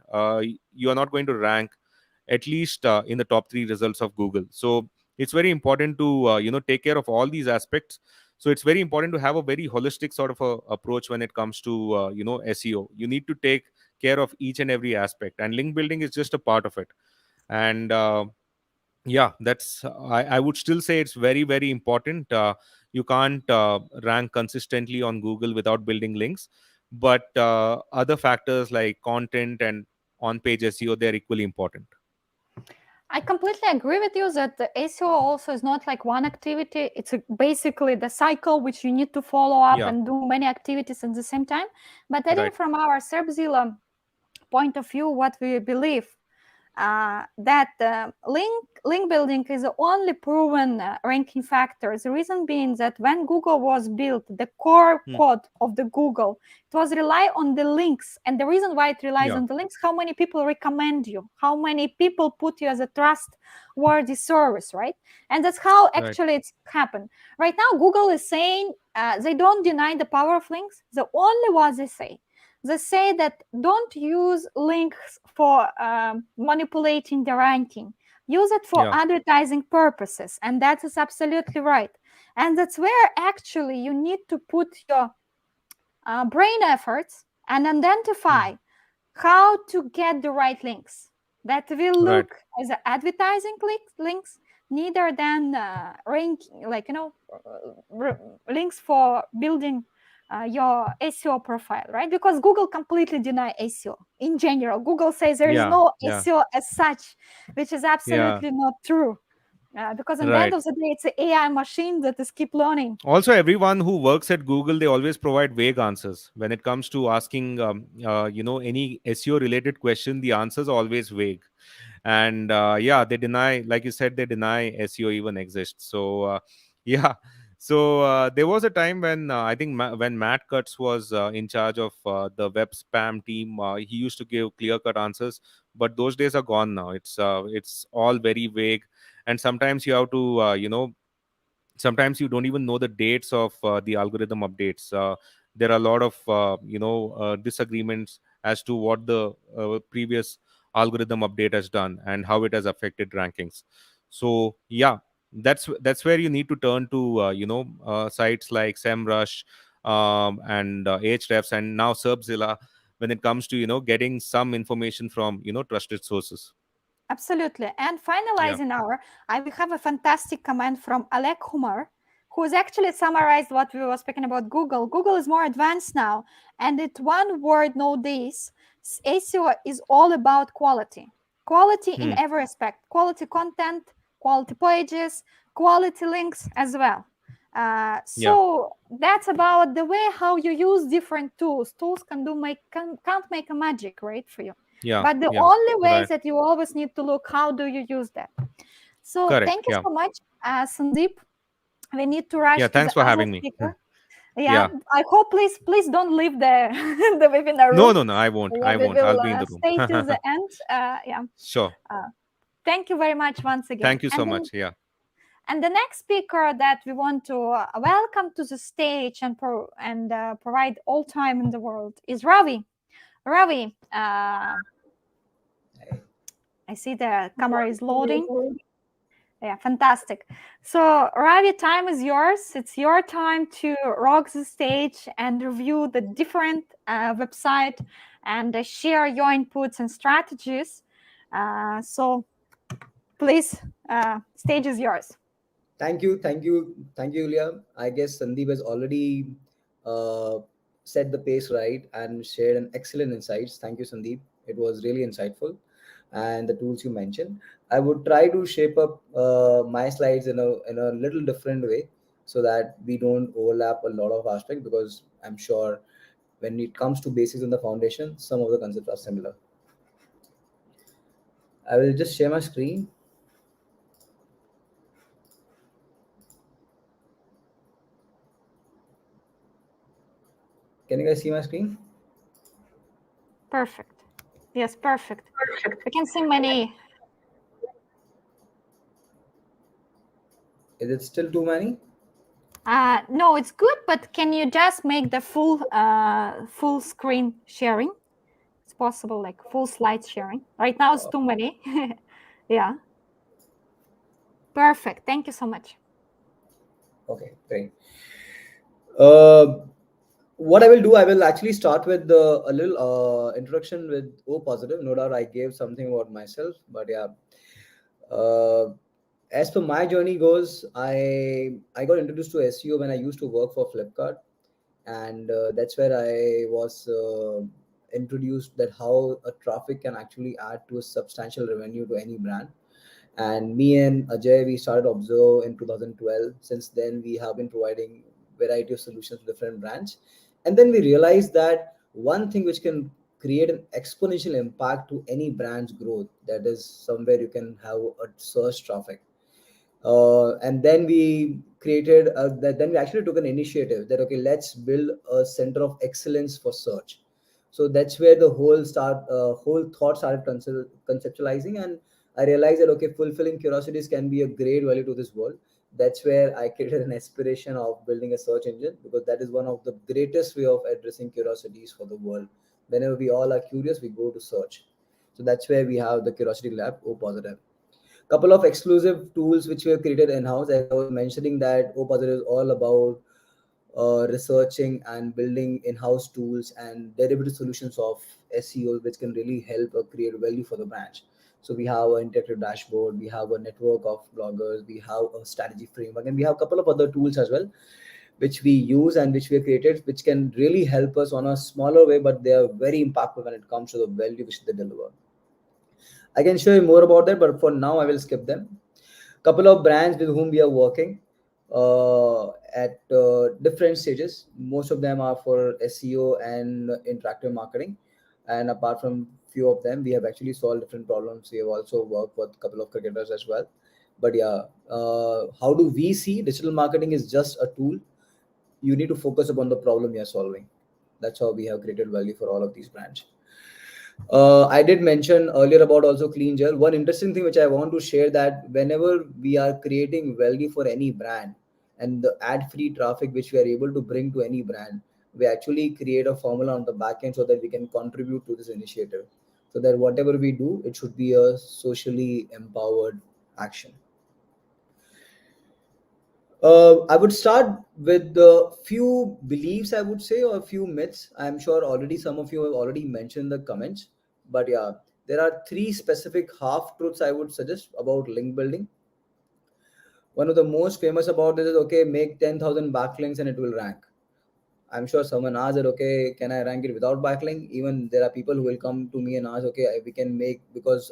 you are not going to rank at least in the top 3 results of Google. So it's very important to take care of all these aspects. So it's very important to have a very holistic sort of a approach when it comes to SEO. You need to take care of each and every aspect, and link building is just a part of it. And yeah, that's I would still say it's very, very important. You can't rank consistently on Google without building links, but other factors like content and on page SEO, they're equally important. I completely agree with you that the SEO also is not like one activity. It's basically the cycle which you need to follow up Yeah. and do many activities at the same time. But adding Right. from our SERPzilla point of view, what we believe that link building is the only proven ranking factor. The reason being that when Google was built, the core Hmm. code of the Google, it was rely on the links. And the reason why it relies Yeah. on the links, how many people recommend you, how many people put you as a trustworthy service, right? And that's how Right. actually it's happened. Right now, Google is saying they don't deny the power of links. The only what they say that don't use links for manipulating the ranking. Use it for Yeah. advertising purposes, and that is absolutely right. And that's where actually you need to put your brain efforts and Hmm. identify how to get the right links that will Right. look as advertising links, neither than ranking, like links for building your SEO profile, right? Because Google completely deny SEO in general. Google says there is Yeah. no Yeah. SEO as such, which is Yeah. absolutely not true. Because in the end Right. of the day, it's an AI machine that is keep learning. Also, everyone who works at Google, they always provide vague answers when it comes to asking any SEO related question. The answers are always vague. And yeah, they deny, like you said, they deny SEO even exists. So yeah, So there was a time when I think when Matt Cutts was in charge of the web spam team, he used to give clear-cut answers. But those days are gone now. It's all very vague, and sometimes you have to sometimes you don't even know the dates of the algorithm updates. There are a lot of disagreements as to what the previous algorithm update has done and how it has affected rankings. So yeah, that's where you need to turn to sites like SEMrush, and Ahrefs, and now SERPzilla, when it comes to getting some information from trusted sources. Absolutely. And Yeah. finalizing we have a fantastic comment from Alek Humar, who's actually summarized what we were speaking about Google. Google is more advanced now. And it one word, know this, SEO is all about quality. Quality in Hmm. every aspect. Quality content, quality pages, quality links as well. Yeah. So that's about the way how you use different tools. Tools can't make a magic, right, for you. Yeah. But the Yeah. only way is Right. that you always need to look how do you use that. So Correct. thank you Yeah. so much, Sandeep. We need to Yeah. rush to the Thanks for other having me. speaker. Yeah, Yeah. I hope please don't leave the the webinar No, room. no, no. I won't. Yeah, I we won't. I'll will be in the stay till room. the end. Yeah. Sure. Uh, Thank you very much once again. Thank you so much. Yeah. And the next speaker that we want to welcome to the stage and provide all time in the world is Ravi. Ravi, I see the camera is loading. Yeah, fantastic. So, Ravi, time is yours. It's your time to rock the stage and review the different website and share your inputs and strategies. So, please, stage is yours. Thank you, Julia. I guess Sandeep has already uh, set the pace right and shared an excellent insights. Thank you, Sandeep. It was really insightful, and the tools you mentioned. I would try to shape up my slides in a little different way so that we don't overlap a lot of aspects, because I'm sure when it comes to basics and the foundation, some of the concepts are similar. I will just share my screen. Can you guys see my screen? Perfect. Yes, perfect. We can see many. Is it still too many? No, it's good, but can you just make the full screen sharing? It's possible, like full slide sharing. Right now, it's too many. Yeah. Perfect. Thank you so much. Okay, great. Uh, what I will do, I will actually start with a little introduction with O positive. No doubt I gave something about myself, but yeah. Uh, as per my journey goes, I got introduced to SEO when I used to work for Flipkart, and that's where I was introduced that how a traffic can actually add to a substantial revenue to any brand. And me and Ajay, we started Observe in 2012. Since then, we have been providing variety of solutions to different brands. And then we realized that one thing which can create an exponential impact to any brand's growth, that is somewhere you can have a search traffic. And then we created then we actually took an initiative that, okay, let's build a center of excellence for search. So that's where the whole thought started conceptualizing, and I realized that, okay, fulfilling curiosities can be a great value to this world. That's where I created an aspiration of building a search engine, because that is one of the greatest way of addressing curiosities for the world. Whenever we all are curious, we go to search. So that's where we have the curiosity lab, O positive. Couple of exclusive tools which we have created in-house. As I was mentioning, that OPositive is all about researching and building in-house tools and derivative solutions of SEO, which can really help create value for the branch. So we have an interactive dashboard, we have a network of bloggers, we have a strategy framework, and we have a couple of other tools as well, which we use and which we have created, which can really help us on a smaller way, but they are very impactful when it comes to the value which they deliver. I can show you more about that, but for now, I will skip them. Couple of brands with whom we are working at different stages. Most of them are for SEO and interactive marketing. And apart from few of them, we have actually solved different problems. We have also worked with a couple of cricketers as well. But yeah, how do we see digital marketing is just a tool? You need to focus upon the problem you're solving. That's how we have created value for all of these brands. I did mention earlier about also clean gel. One interesting thing which I want to share, that whenever we are creating value for any brand and the ad-free traffic which we are able to bring to any brand, we actually create a formula on the back end so that we can contribute to this initiative. So that whatever we do, it should be a socially empowered action. I would start with the few beliefs, I would say, or a few myths. I'm sure already some of you have already mentioned in the comments. But yeah, there are three specific half truths I would suggest about link building. One of the most famous about this is, okay, make 10,000 backlinks and it will rank. I'm sure someone asked that, okay, can I rank it without backlink? Even there are people who will come to me and ask, okay, we can make, because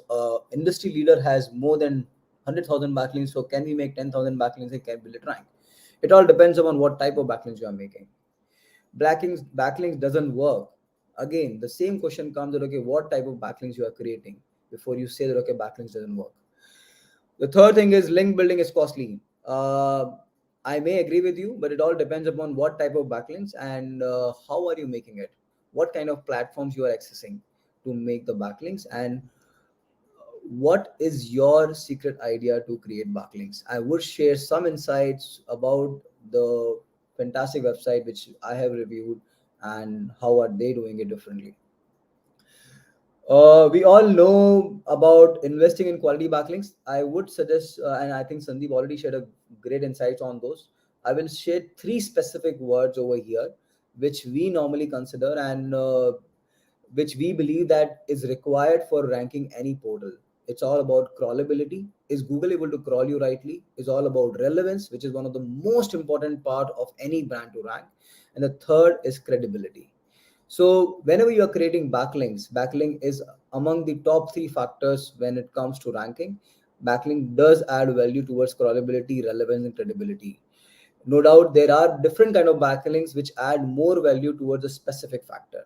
industry leader has more than 100,000 backlinks, so can we make 10,000 backlinks and can will it rank? It all depends upon what type of backlinks you are making. Backlinks doesn't work. Again, the same question comes that, okay, what type of backlinks you are creating before you say that, okay, backlinks doesn't work. The third thing is link building is costly. I may agree with you, but it all depends upon what type of backlinks and how are you making it, what kind of platforms you are accessing to make the backlinks, and what is your secret idea to create backlinks. I would share some insights about the fantastic website which I have reviewed and how are they doing it differently. We all know about investing in quality backlinks. I would suggest, and I think Sandeep already shared a great insights on those. I will share three specific words over here, which we normally consider and which we believe that is required for ranking any portal. It's all about crawlability. Is Google able to crawl you rightly? Is all about relevance, which is one of the most important part of any brand to rank. And the third is credibility. So whenever you are creating backlinks, backlink is among the top three factors when it comes to ranking. Backlink does add value towards crawlability, relevance, and credibility. No doubt there are different kind of backlinks which add more value towards a specific factor.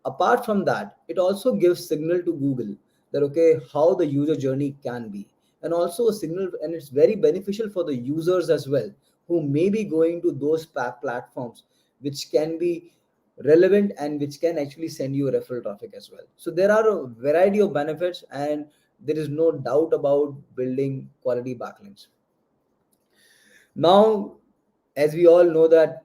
Apart from that, it also gives signal to Google that, okay, how the user journey can be, and also a signal, and it's very beneficial for the users as well, who may be going to those platforms which can be relevant and which can actually send you referral traffic as well. So there are a variety of benefits, and there is no doubt about building quality backlinks. Now, as we all know that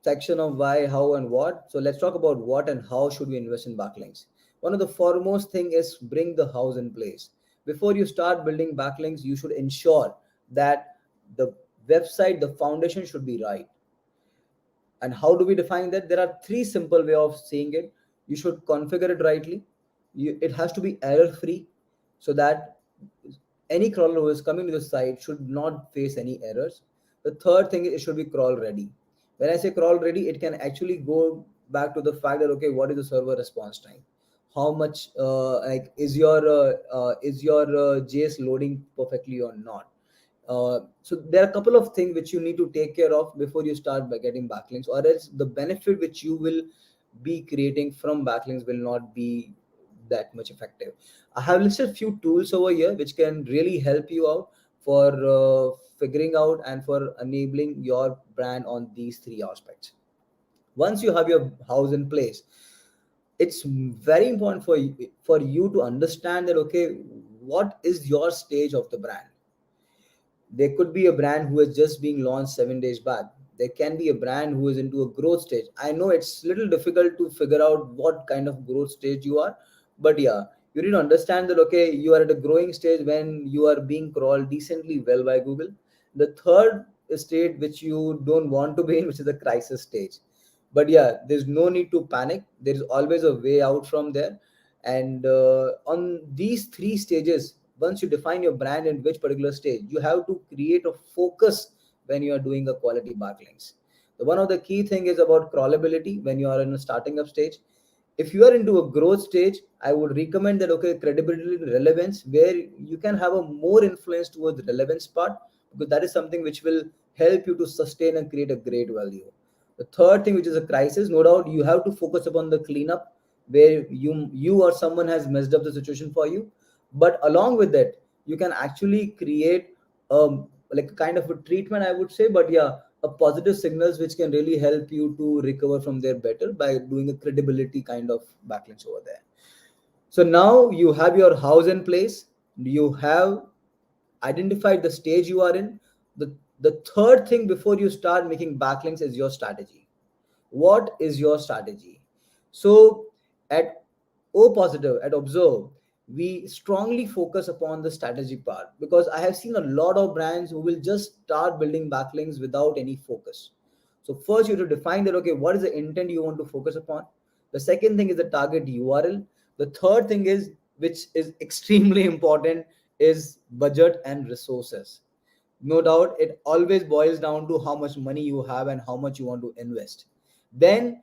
section of why, how, and what, so let's talk about what and how should we invest in backlinks. One of the foremost thing is bring the house in place. Before you start building backlinks, you should ensure that the website, the foundation should be right. And how do we define that? There are three simple way of saying it. You should configure it rightly. It has to be error free, so that any crawler who is coming to the site should not face any errors. The third thing is it should be crawl ready. When I say crawl ready, it can actually go back to the fact that, okay, what is the server response time? How much like is your JS loading perfectly or not? So there are a couple of things which you need to take care of before you start by getting backlinks, or else the benefit which you will be creating from backlinks will not be that much effective. I have listed few tools over here which can really help you out for figuring out and for enabling your brand on these three aspects. Once you have your house in place, it's very important for you to understand that, okay, what is your stage of the brand. There could be a brand who is just being launched 7 days back. There can be a brand who is into a growth stage. I know it's a little difficult to figure out what kind of growth stage you are, but yeah, you need to understand that, okay, you are at a growing stage when you are being crawled decently well by Google. The third state which you don't want to be in, which is the crisis stage. But yeah, there's no need to panic. There is always a way out from there. And on these three stages, once you define your brand in which particular stage, you have to create a focus when you are doing a quality backlinks. One of the key thing is about crawlability when you are in a starting up stage. If you are into a growth stage, I would recommend that, okay, credibility and relevance, where you can have a more influence towards the relevance part, because that is something which will help you to sustain and create a great value. The third thing, which is a crisis, no doubt you have to focus upon the cleanup, where you or someone has messed up the situation for you. But along with that, you can actually create like a kind of a treatment, I would say, but yeah, a positive signals which can really help you to recover from there better by doing a credibility kind of backlinks over there. So now you have your house in place, you have identified the stage you are in. The third thing before you start making backlinks is your strategy. What is your strategy? So at O positive, at Observe, we strongly focus upon the strategy part, because I have seen a lot of brands who will just start building backlinks without any focus. So first you have to define that, okay, what is the intent you want to focus upon? The second thing is the target URL. The third thing is, which is extremely important, is budget and resources. No doubt it always boils down to how much money you have and how much you want to invest. Then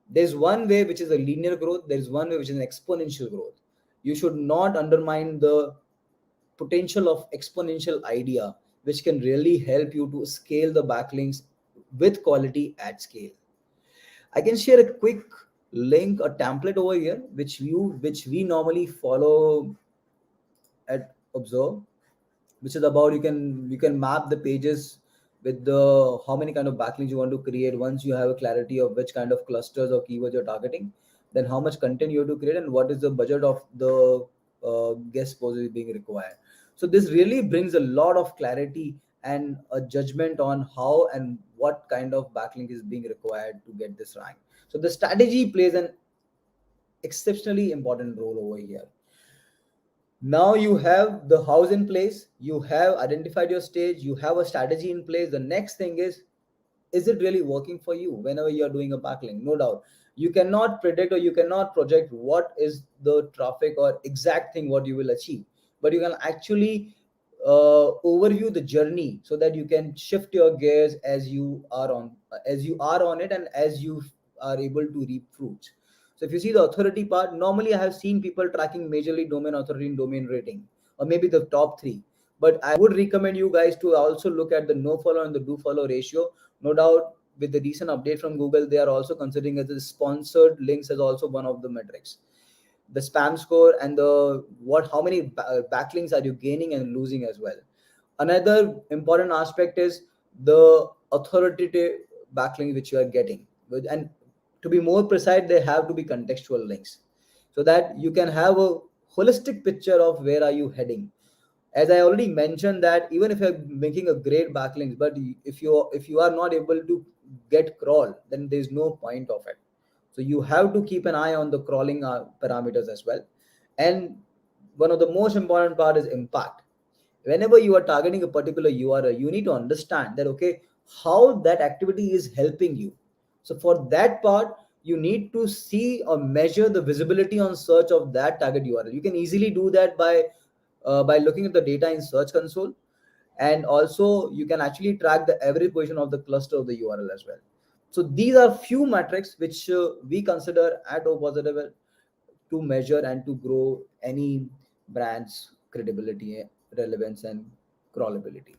there's one way which is a linear growth, there's one way which is an exponential growth. You should not undermine the potential of exponential idea, which can really help you to scale the backlinks with quality at scale. I can share a quick link, a template over here, which we normally follow at Observe, which is about, you can map the pages with the how many kind of backlinks you want to create. Once you have a clarity of which kind of clusters or keywords you're targeting, then how much content you have to create and what is the budget of the guest post is being required. So this really brings a lot of clarity and a judgment on how and what kind of backlink is being required to get this rank. So the strategy plays an exceptionally important role over here. Now you have the house in place, you have identified your stage, you have a strategy in place. The next thing is it really working for you whenever you're doing a backlink? No doubt you cannot predict or you cannot project what is the traffic or exact thing what you will achieve, but you can actually overview the journey so that you can shift your gears as you are on it and as you are able to reap fruits. So if you see the authority part, normally I have seen people tracking majorly domain authority and domain rating, or maybe the top three. But I would recommend you guys to also look at the no follow and the do follow ratio. No doubt with the recent update from Google, they are also considering as the sponsored links as also one of the metrics. The spam score and the what how many backlinks are you gaining and losing as well. Another important aspect is the authoritative backlink which you are getting. And to be more precise, they have to be contextual links so that you can have a holistic picture of where are you heading. As I already mentioned that even if you're making a great backlinks, but if you are not able to get crawl, then there's no point of it. So you have to keep an eye on the crawling parameters as well. And one of the most important part is impact. Whenever you are targeting a particular URL, you need to understand that, okay, how that activity is helping you. So for that part, you need to see or measure the visibility on search of that target URL. You can easily do that by looking at the data in Search Console, and also you can actually track the average position of the cluster of the URL as well. So these are few metrics which we consider at O Positive to measure and to grow any brand's credibility, relevance, and crawlability.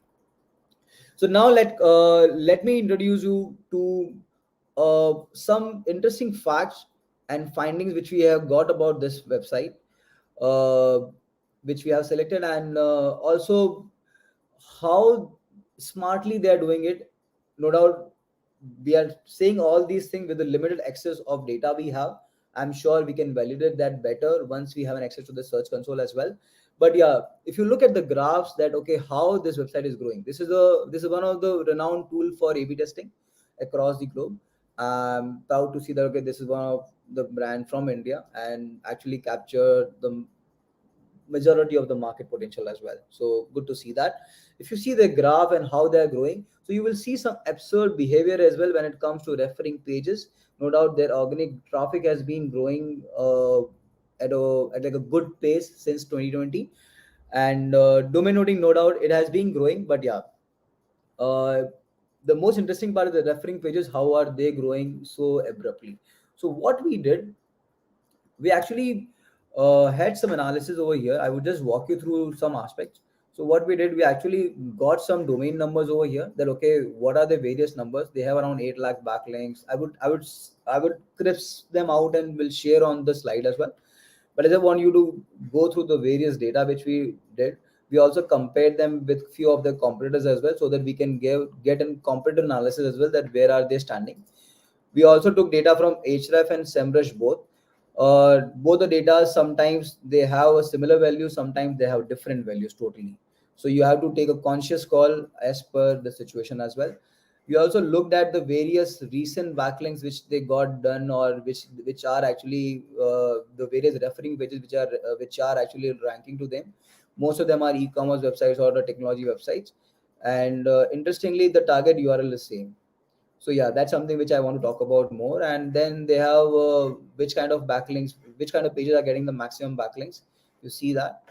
So now let me introduce you to some interesting facts and findings which we have got about this website, uh, which we have selected, and also how smartly they are doing it. No doubt we are saying all these things with the limited access of data we have. I'm sure we can validate that better once we have an access to the Search Console as well. But yeah, if you look at the graphs that, okay, how this website is growing, this is one of the renowned tool for A/B testing across the globe. I'm proud to see that, okay, this is one of the brand from India and actually capture the majority of the market potential as well. So good to see that. If you see the graph and how they're growing, so you will see some absurd behavior as well when it comes to referring pages. No doubt their organic traffic has been growing at like a good pace since 2020, and domain noting, no doubt it has been growing. But yeah, uh, the most interesting part of the referring pages, how are they growing so abruptly? So what we did, we actually had some analysis over here. I would just walk you through some aspects. So what we did, we actually got some domain numbers over here that, okay, what are the various numbers? They have around 8 lakh backlinks. I would crisp them out and will share on the slide as well. But I just want you to go through the various data which we did. We also compared them with few of the competitors as well, so that we can get a competitive analysis as well, that where are they standing. We also took data from Href and SEMrush both. Both the data, sometimes they have a similar value, sometimes they have different values totally. So you have to take a conscious call as per the situation as well. We also looked at the various recent backlinks which they got done, or which are actually the various referring pages which are actually ranking to them. Most of them are e-commerce websites or the technology websites, and interestingly, the target URL is same. So yeah, that's something which I want to talk about more. And then they have which kind of backlinks, which kind of pages are getting the maximum backlinks. You see that.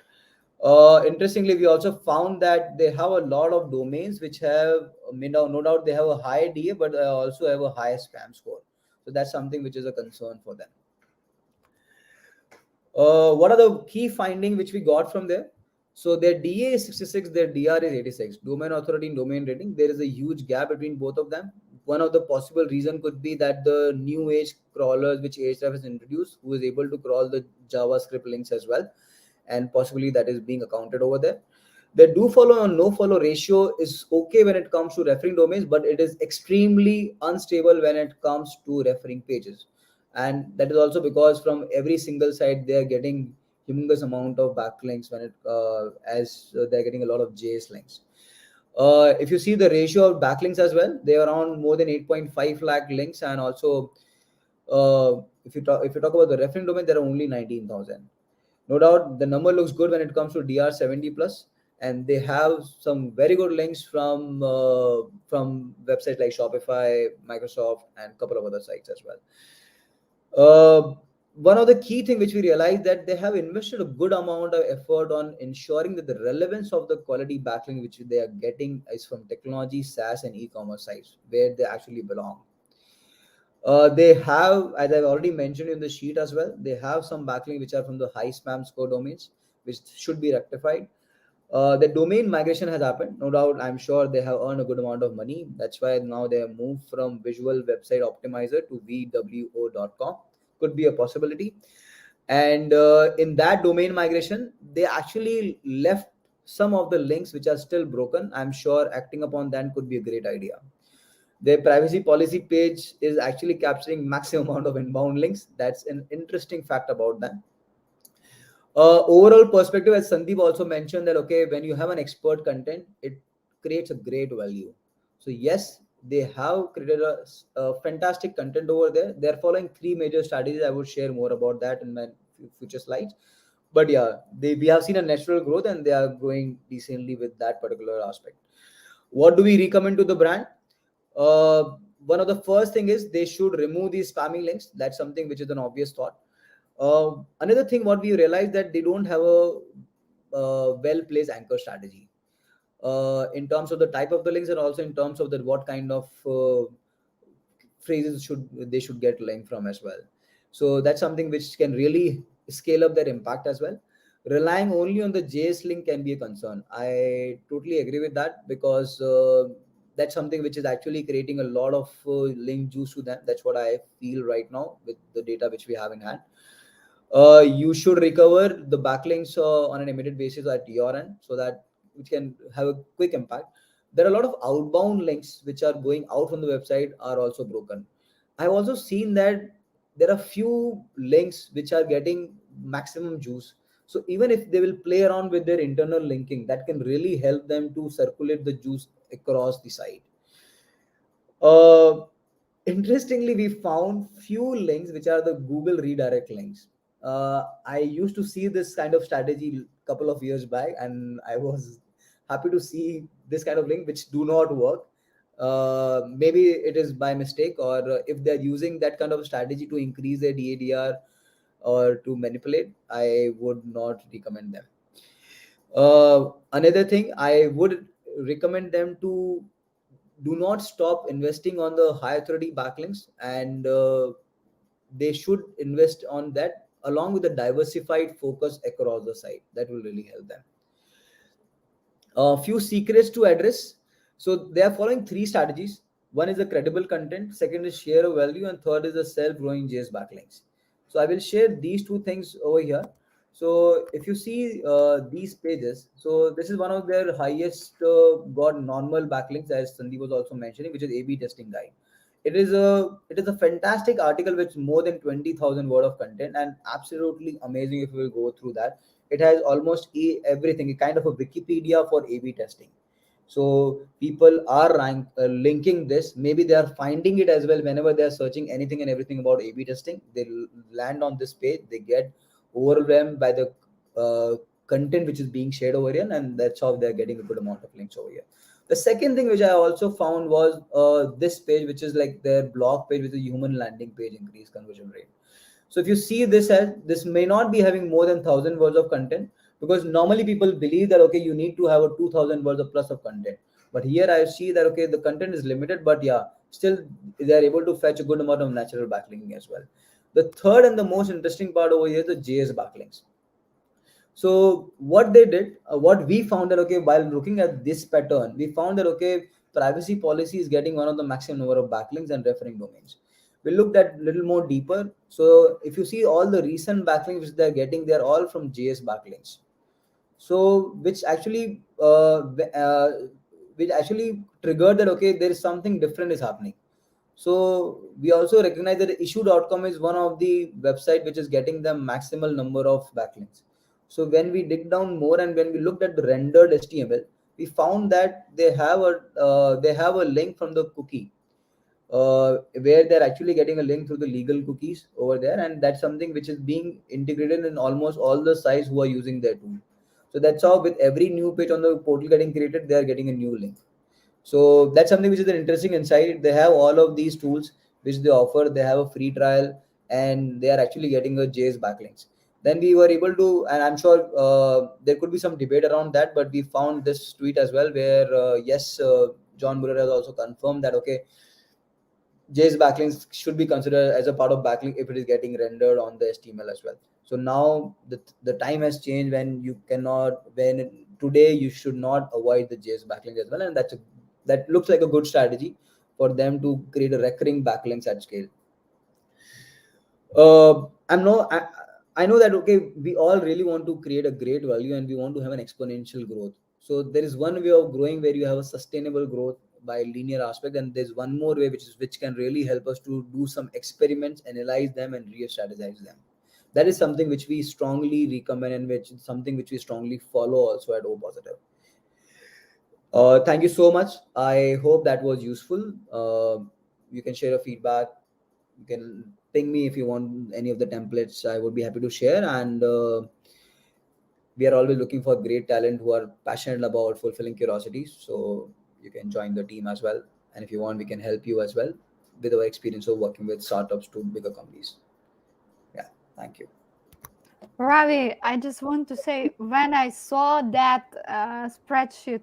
Interestingly, we also found that they have a lot of domains which have, no doubt they have a high DA, but also have a high spam score. So that's something which is a concern for them. What are the key findings which we got from there? So their DA is 66, their DR is 86. Domain authority and domain rating, there is a huge gap between both of them. One of the possible reason could be that the new age crawlers which Ahrefs has introduced, who is able to crawl the JavaScript links as well, and possibly that is being accounted over there. The do follow and no follow ratio is okay when it comes to referring domains, but it is extremely unstable when it comes to referring pages. And that is also because from every single site they are getting humongous amount of backlinks when it as they're getting a lot of JS links. If you see the ratio of backlinks as well, they are around more than 8.5 lakh links, and also if you talk about the referring domain, there are only 19,000. No doubt the number looks good when it comes to DR 70 plus, and they have some very good links from websites like Shopify, Microsoft, and a couple of other sites as well. One of the key thing which we realized, that they have invested a good amount of effort on ensuring that the relevance of the quality backlink which they are getting is from technology, SaaS, and e-commerce sites where they actually belong. They have, as I've already mentioned in the sheet as well, they have some backlink which are from the high spam score domains, which should be rectified. The domain migration has happened, no doubt. I'm sure they have earned a good amount of money. That's why now they have moved from Visual Website Optimizer to VWO.com. Could be a possibility. And in that domain migration, they actually left some of the links which are still broken. I'm sure acting upon that could be a great idea. Their privacy policy page is actually capturing maximum amount of inbound links. That's an interesting fact about them. Overall perspective, as Sandeep also mentioned, that okay, when you have an expert content, it creates a great value. So yes, they have created a fantastic content over there. They're following three major strategies. I would share more about that in my future slides. But yeah, we have seen a natural growth, and they are growing decently with that particular aspect. What do we recommend to the brand? One of the first thing is they should remove these spamming links. That's something which is an obvious thought. Another thing, what we realized, that they don't have a well-placed anchor strategy in terms of the type of the links, and also in terms of the what kind of phrases they should get link from as well. So that's something which can really scale up their impact as well. Relying only on the JS link can be a concern. I totally agree with that, because that's something which is actually creating a lot of link juice to them. That's what I feel right now with the data which we have in hand. You should recover the backlinks on an immediate basis at your end, so that which can have a quick impact. There are a lot of outbound links which are going out from the website are also broken. I've also seen that there are few links which are getting maximum juice. So even if they will play around with their internal linking, that can really help them to circulate the juice across the site. Interestingly, we found few links which are the Google redirect links. I used to see this kind of strategy a couple of years back, and I was happy to see this kind of link which do not work. Maybe it is by mistake, or if they're using that kind of strategy to increase their DADR or to manipulate, I would not recommend them. Another thing, I would recommend them to do not stop investing on the high authority backlinks, and they should invest on that along with the diversified focus across the site. That will really help them. A few secrets to address. So they are following three strategies. One is the credible content, second is share of value, and third is the self-growing JS backlinks. So I will share these two things over here. So if you see these pages, so this is one of their highest got normal backlinks, as Sandeep was also mentioning, which is A/B testing guide. It is a fantastic article with more than 20,000 word of content, and absolutely amazing if you will go through that. It has almost everything, kind of a Wikipedia for A/B testing. So people are linking this. Maybe they are finding it as well whenever they are searching anything and everything about A/B testing. They land on this page. They get overwhelmed by the content which is being shared over here, and that's how they're getting a good amount of links over here. The second thing which I also found was this page, which is like their blog page with a human landing page increase conversion rate. So if you see this, as this may not be having more than 1,000 words of content, because normally people believe that okay, you need to have a 2,000 words of plus of content. But here I see that okay, the content is limited, but yeah, still they are able to fetch a good amount of natural backlinking as well. The third and the most interesting part over here is the JS backlinks. So what they did, what we found that okay, while looking at this pattern, we found that okay, privacy policy is getting one of the maximum number of backlinks and referring domains. We looked at a little more deeper. So if you see all the recent backlinks which they're getting, they're all from JS backlinks. So which actually triggered that okay, there is something different is happening. So we also recognize that issue.com is one of the website which is getting the maximal number of backlinks. So when we dig down more and when we looked at the rendered HTML, we found that they have a link from the cookie, where they're actually getting a link through the legal cookies over there, and that's something which is being integrated in almost all the sites who are using their tool. So that's how with every new page on the portal getting created, they are getting a new link. So that's something which is an interesting insight. They have all of these tools which they offer. They have a free trial, and they are actually getting a JS backlinks. Then we were able to, and I'm sure there could be some debate around that, but we found this tweet as well where yes, John Muller has also confirmed that okay, JS backlinks should be considered as a part of backlink if it is getting rendered on the HTML as well. So now the time has changed when you cannot, when today you should not avoid the JS backlink as well, and that looks like a good strategy for them to create a recurring backlinks at scale. I know that okay, we all really want to create a great value and we want to have an exponential growth. So there is one way of growing where you have a sustainable growth by linear aspect, and there's one more way which can really help us to do some experiments, analyze them, and re-strategize them. That is something which we strongly recommend, and which is something which we strongly follow also at O Positive. Thank you so much. I hope that was useful. You can share your feedback. You can ping me if you want any of the templates. I would be happy to share. And we are always looking for great talent who are passionate about fulfilling curiosities. So you can join the team as well. And if you want, we can help you as well with our experience of working with startups to bigger companies. Yeah, thank you. Ravi, I just want to say, when I saw that spreadsheet,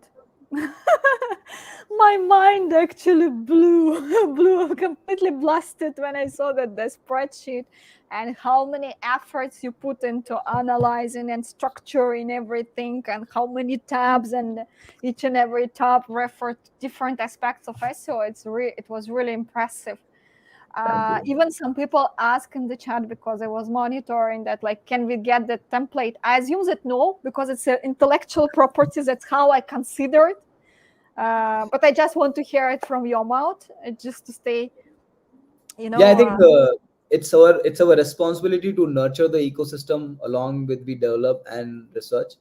my mind actually blew completely blasted when I saw that the spreadsheet and how many efforts you put into analyzing and structuring everything, and how many tabs, and each and every tab refer to different aspects of SEO. It was really impressive. Even some people ask in the chat, because I was monitoring that, like, can we get the template? I assume that no, because it's an intellectual property. That's how I consider it. But I just want to hear it from your mouth, just to stay, Yeah, I think it's our responsibility to nurture the ecosystem along with we develop and research.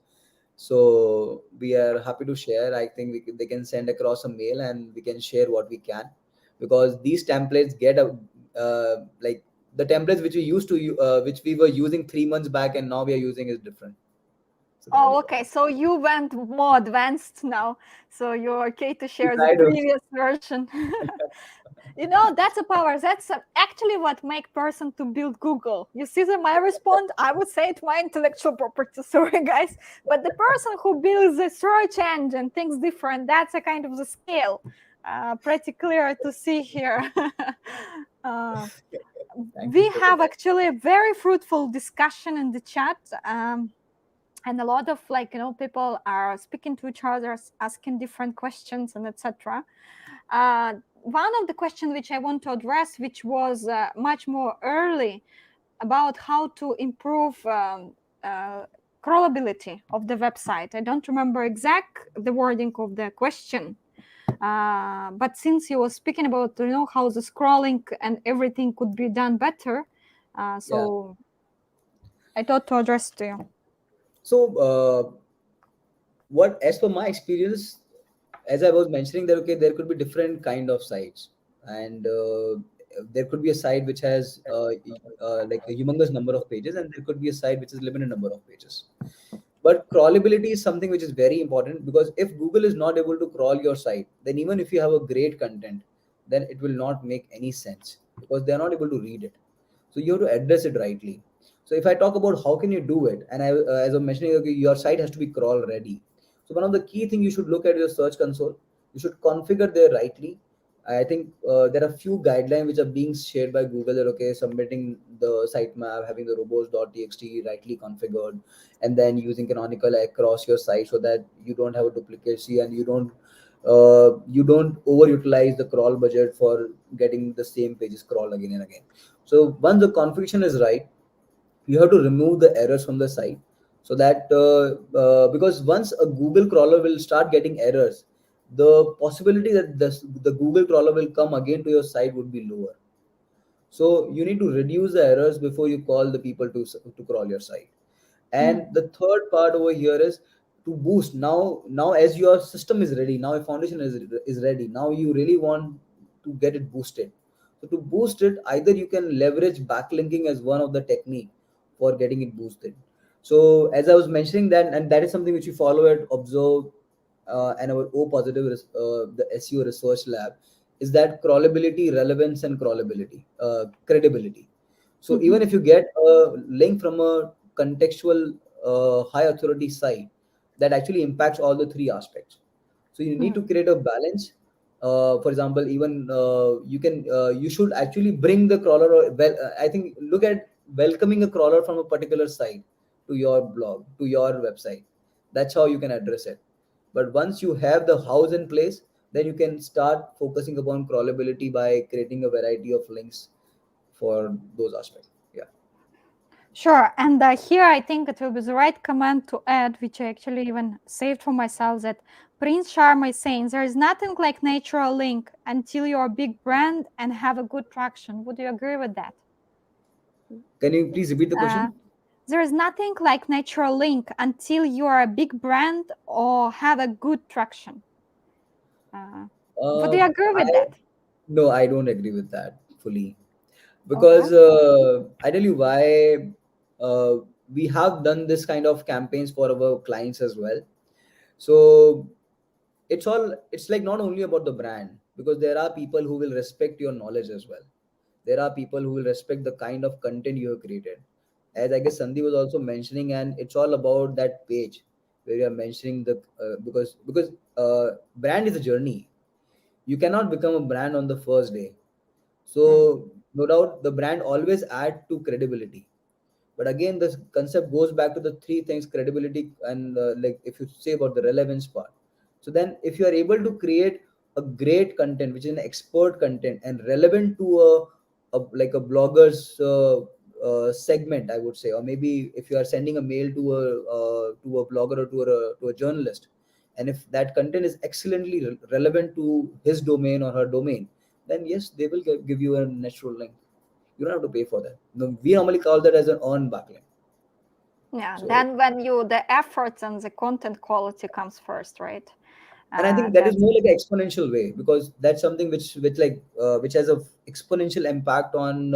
So we are happy to share. I think they can send across a mail and we can share what we can, because these templates get a like the templates which we used to which we were using 3 months back and now we are using is different. So there Oh, you okay. So you went more advanced now. So you're okay to go. share the I do. previous version. That's a power. That's actually what make person to build Google. You see my response? I would say it's my intellectual property. Sorry, guys. But the person who builds the search engine thinks different. That's a kind of the scale. Pretty clear to see here. Thank We you so have much. actually a very fruitful discussion in the chat. And a lot of people are speaking to each other, asking different questions, and etc. One of the questions which I want to address, which was much more early, about how to improve crawlability of the website. I don't remember exact the wording of the question, but since you were speaking about how the scrolling and everything could be done better, Yeah. so I thought to address to you. So, what, as per my experience, as I was mentioning, that okay, there could be different kind of sites, and there could be a site which has like a humongous number of pages, and there could be a site which is limited number of pages. But crawlability is something which is very important, because if Google is not able to crawl your site, then even if you have a great content, then it will not make any sense, because they are not able to read it. So you have to address it rightly. So if I talk about how can you do it, and as I'm mentioning, okay, your site has to be crawl ready. So one of the key things, you should look at your search console. You should configure there rightly. I think there are few guidelines which are being shared by Google that okay, submitting the sitemap, having the robots.txt rightly configured, and then using canonical across your site so that you don't have a duplicacy, and you don't overutilize the crawl budget for getting the same pages crawled again and again. So once the configuration is right, you have to remove the errors from the site, so that because once a Google crawler will start getting errors, the possibility that the Google crawler will come again to your site would be lower. So you need to reduce the errors before you call the people to crawl your site. And the third part over here is to boost. Now as your system is ready, now your foundation is ready, now you really want to get it boosted. So to boost it, either you can leverage backlinking as one of the technique for getting it boosted. So as I was mentioning that, and that is something which we follow at Observe, and our O positive the SEO research lab, is that crawlability, relevance, and credibility. So even if you get a link from a contextual high authority site, that actually impacts all the three aspects. So you need to create a balance. For example, even you should actually bring the crawler, or I think look at welcoming a crawler from a particular site to your blog, to your website. That's how you can address it. But once you have the house in place, then you can start focusing upon crawlability by creating a variety of links for those aspects. Yeah. Sure. And here I think it will be the right comment to add, which I actually even saved for myself, that Prince Sharma is saying there is nothing like natural link until you're a big brand and have a good traction. Would you agree with that? Can you please repeat the question? There is nothing like natural link until you are a big brand or have a good traction. Would you agree with that? No, I don't agree with that fully, Okay. because I tell you why. We have done this kind of campaigns for our clients as well. So it's like not only about the brand, because there are people who will respect your knowledge as well. There are people who will respect the kind of content you have created, as I guess Sandeep was also mentioning. And it's all about that page where you are mentioning the because brand is a journey. You cannot become a brand on the first day. So no doubt the brand always add to credibility. But again, this concept goes back to the three things: credibility, and like if you say about the relevance part. So then if you are able to create a great content which is an expert content and relevant to like a blogger's segment, I would say, or maybe if you are sending a mail to a blogger, or to a journalist, and if that content is excellently relevant to his domain or her domain, then yes, they will give you a natural link. You don't have to pay for that. No, we normally call that as an earned backlink. Yeah. So, Then when the efforts and the content quality comes first, right? and I think that is more like an exponential way, because that's something which has a exponential impact on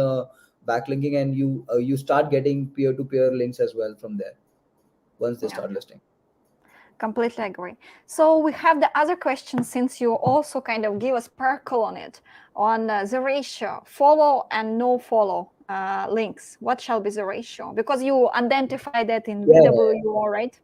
backlinking, and you start getting peer to peer links as well from there once they start listing. Completely agree. So we have the other question, since you also kind of give a sparkle on it, on the ratio, follow and no follow links. What shall be the ratio? Because you identify that in Yeah. VWO, right?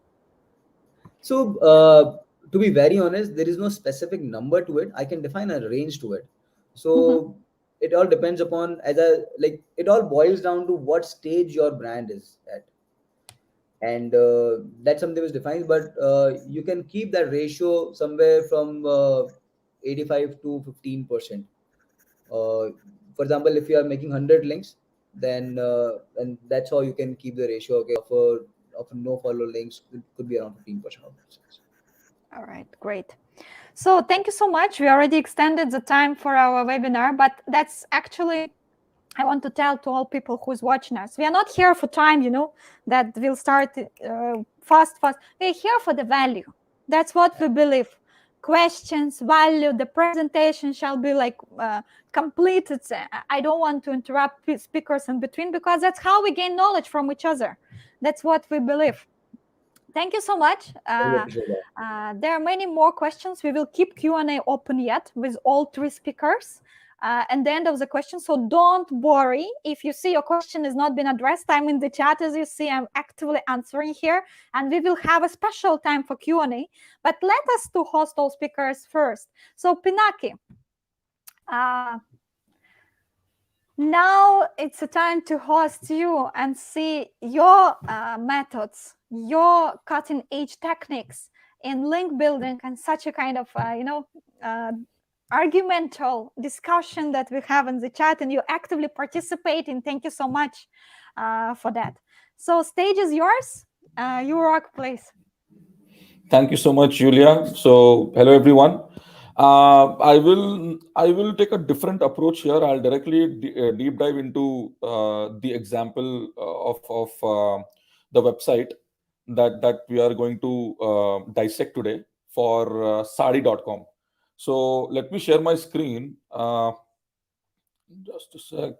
So to be very honest, there is no specific number to it. I can define a range to it. So it all depends upon, it all boils down to what stage your brand is at, and that's something which defines. But you can keep that ratio somewhere from 85 to 15%. For example, if you are making 100 links, then and that's how you can keep the ratio, okay, of of no follow links could be around 15% of that sales. All right, great. So thank you so much. We already extended the time for our webinar, but that's actually, I want to tell to all people who's watching us, we are not here for time, that will start fast. We're here for the value. That's what we believe. Questions, value, the presentation shall be like completed. I don't want to interrupt speakers in between, because that's how we gain knowledge from each other. That's what we believe. Thank you so much. Really appreciate that. There are many more questions. We will keep Q&A open yet with all three speakers at the end of the question. So don't worry if you see your question has not been addressed. I'm in the chat, as you see. I'm actively answering here, and we will have a special time for Q&A. But let us to host all speakers first. So Pinaki, now it's a time to host you and see your methods, your cutting edge techniques in link building, and such a kind of argumental discussion that we have in the chat, and you actively participate in. Thank you so much for that. So stage is yours. You rock, please. Thank you so much, Julia. So, hello everyone. I will take a different approach here. I'll directly deep dive into the example of the website that we are going to dissect today for sari.com. So let me share my screen. Just a sec.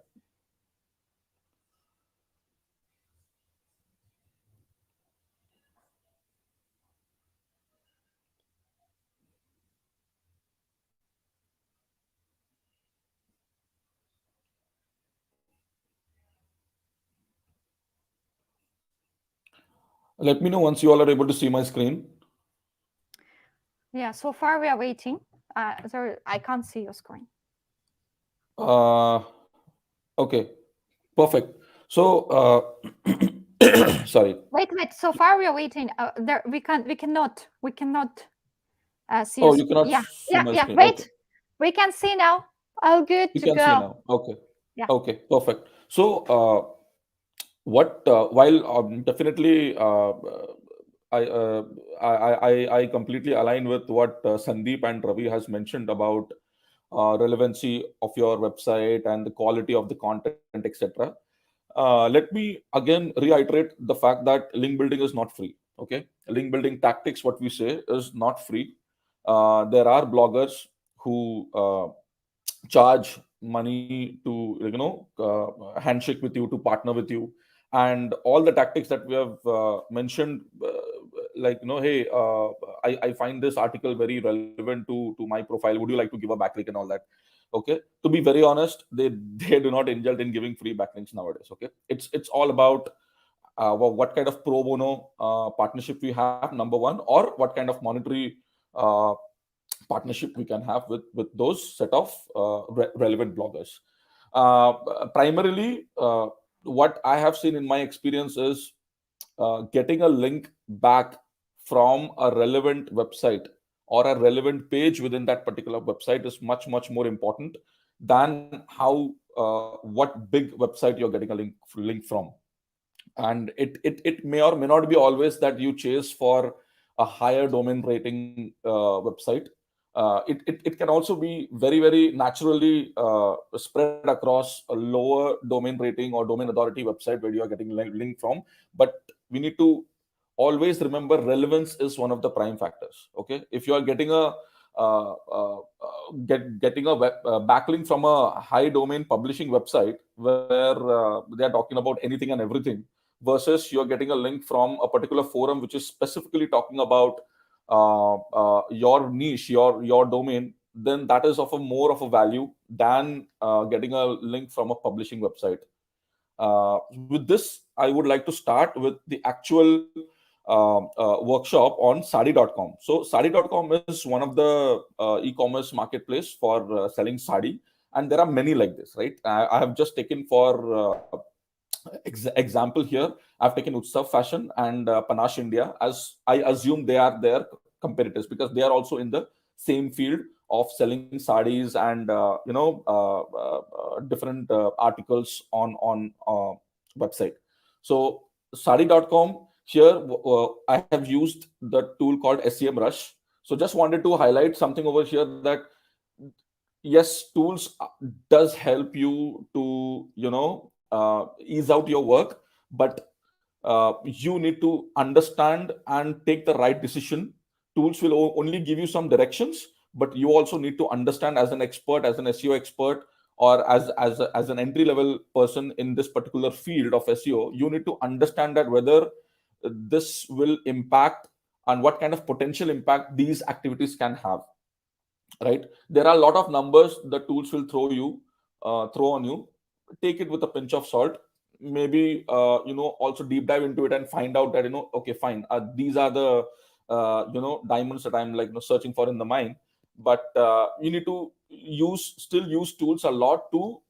Let me know once you all are able to see my screen. Yeah, so far we are waiting. Sorry, I can't see your screen. Okay, perfect. So, sorry. Wait. So far we are waiting. There we cannot see. Oh, you cannot Yeah. see my screen. Wait, Okay. we can see now. All good You to can go. see now. Okay. Yeah. Okay, perfect. So, while definitely I, uh, I completely align with what Sandeep and Ravi has mentioned about relevancy of your website and the quality of the content, etc. Let me again reiterate the fact that link building is not free. Okay, link building tactics, what we say, is not free. There are bloggers who charge money to handshake with you, to partner with you, and all the tactics that we have mentioned, like hey, I find this article very relevant to my profile, would you like to give a backlink and all that. Okay, to be very honest, they do not indulge in giving free backlinks nowadays. Okay, it's all about what kind of pro bono partnership we have, number one, or what kind of monetary uh, partnership we can have with those set of relevant bloggers. Primarily, what I have seen in my experience is getting a link back from a relevant website or a relevant page within that particular website is much more important than how what big website you're getting a link from. And it may or may not be always that you chase for a higher domain rating website. It can also be very naturally spread across a lower domain rating or domain authority website where you are getting link from. But we need to always remember relevance is one of the prime factors. Okay, if you are getting a getting a backlink from a high domain publishing website where they are talking about anything and everything, versus you're getting a link from a particular forum which is specifically talking about your niche, your domain, then that is of a more of a value than getting a link from a publishing website. With this, I would like to start with the actual workshop on sari.com. So sari.com is one of the e-commerce marketplace for selling sari, and there are many like this, right? I have just taken for example here, I've taken Utsav Fashion and Panache India, as I assume they are their competitors, because they are also in the same field of selling sarees and different articles on website. So sari.com Here I have used the tool called SEMrush. So just wanted to highlight something over here, that yes, tools does help you to ease out your work, but you need to understand and take the right decision. Tools will only give you some directions, but you also need to understand, as an expert, as an SEO expert, or as an entry level person in this particular field of SEO, you need to understand that whether this will impact and what kind of potential impact these activities can have. Right? There are a lot of numbers the tools will throw on you. Take it with a pinch of salt. Maybe also deep dive into it and find out that, okay, fine, these are the diamonds that I'm like searching for in the mine. But you need to still use tools a lot to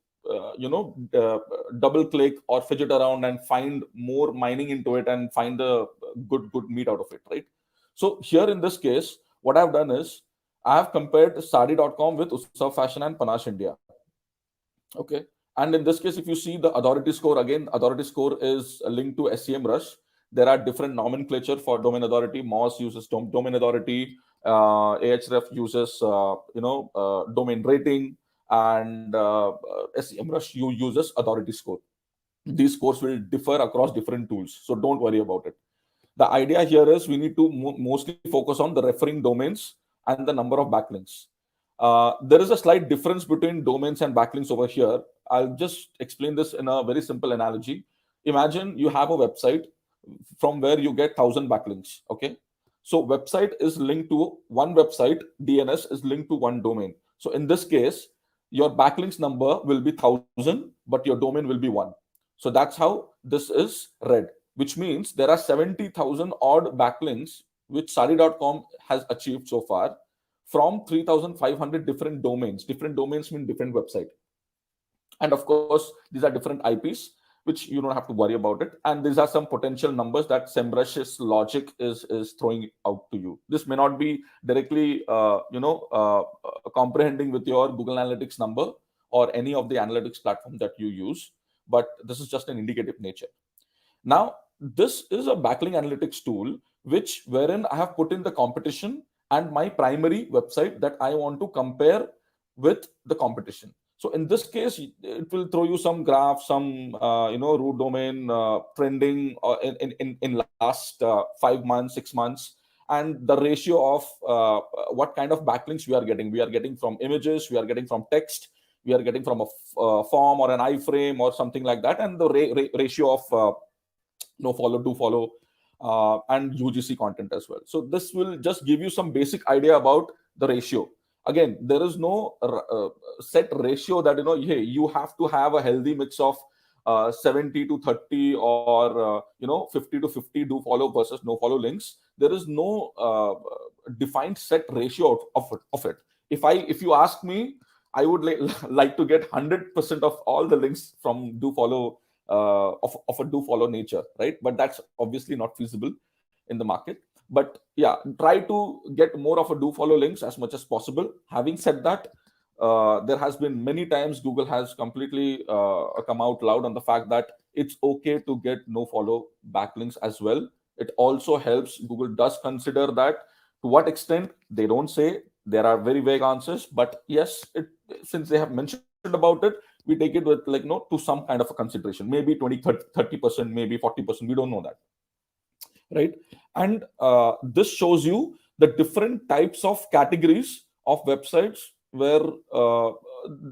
double click or fidget around and find more mining into it and find the good meat out of it, right? So here in this case, what I've done is I have compared Sari.com with Utsav Fashion and Panache India. Okay. And in this case, if you see the authority score, again, authority score is linked to SEMrush. There are different nomenclature for domain authority. Moz uses domain authority. Ahref uses, domain rating. And SEMrush uses authority score. These scores will differ across different tools. So don't worry about it. The idea here is we need to mostly focus on the referring domains and the number of backlinks. There is a slight difference between domains and backlinks over here. I'll just explain this in a very simple analogy. Imagine you have a website from where you get 1,000 backlinks. Okay. So website is linked to one website, DNS is linked to one domain. So in this case, your backlinks number will be 1,000, but your domain will be 1. So that's how this is read, which means there are 70,000 odd backlinks which Sari.com has achieved so far from 3,500 different domains. Different domains mean different website. And of course, these are different IPs, which you don't have to worry about it. And these are some potential numbers that SEMrush's logic is throwing out to you. This may not be directly, comprehending with your Google Analytics number or any of the analytics platform that you use, but this is just an indicative nature. Now, this is a backlink analytics tool, which wherein I have put in the competition and my primary website that I want to compare with the competition. So in this case, it will throw you some graph, some root domain trending in last 5 months, 6 months, and the ratio of what kind of backlinks we are getting. We are getting from images, we are getting from text, we are getting from a form or an iframe or something like that, and the ratio of no follow, do follow, and UGC content as well. So this will just give you some basic idea about the ratio. Again, there is no set ratio that hey, you have to have a healthy mix of 70 to 30 or 50 to 50 do follow versus no follow links. There is no defined set ratio of it. If you ask me, I would like to get 100% of all the links from do follow of a do follow nature, right? But that's obviously not feasible in the market. But yeah, try to get more of a do follow links as much as possible. Having said that, there has been many times Google has completely come out loud on the fact that it's okay to get no follow backlinks as well. It also helps. Google does consider that. To what extent, they don't say. There are very vague answers, but yes, since they have mentioned about it, we take it with to some kind of a consideration. Maybe 20, 30%, maybe 40%. We don't know that, right? And this shows you the different types of categories of websites where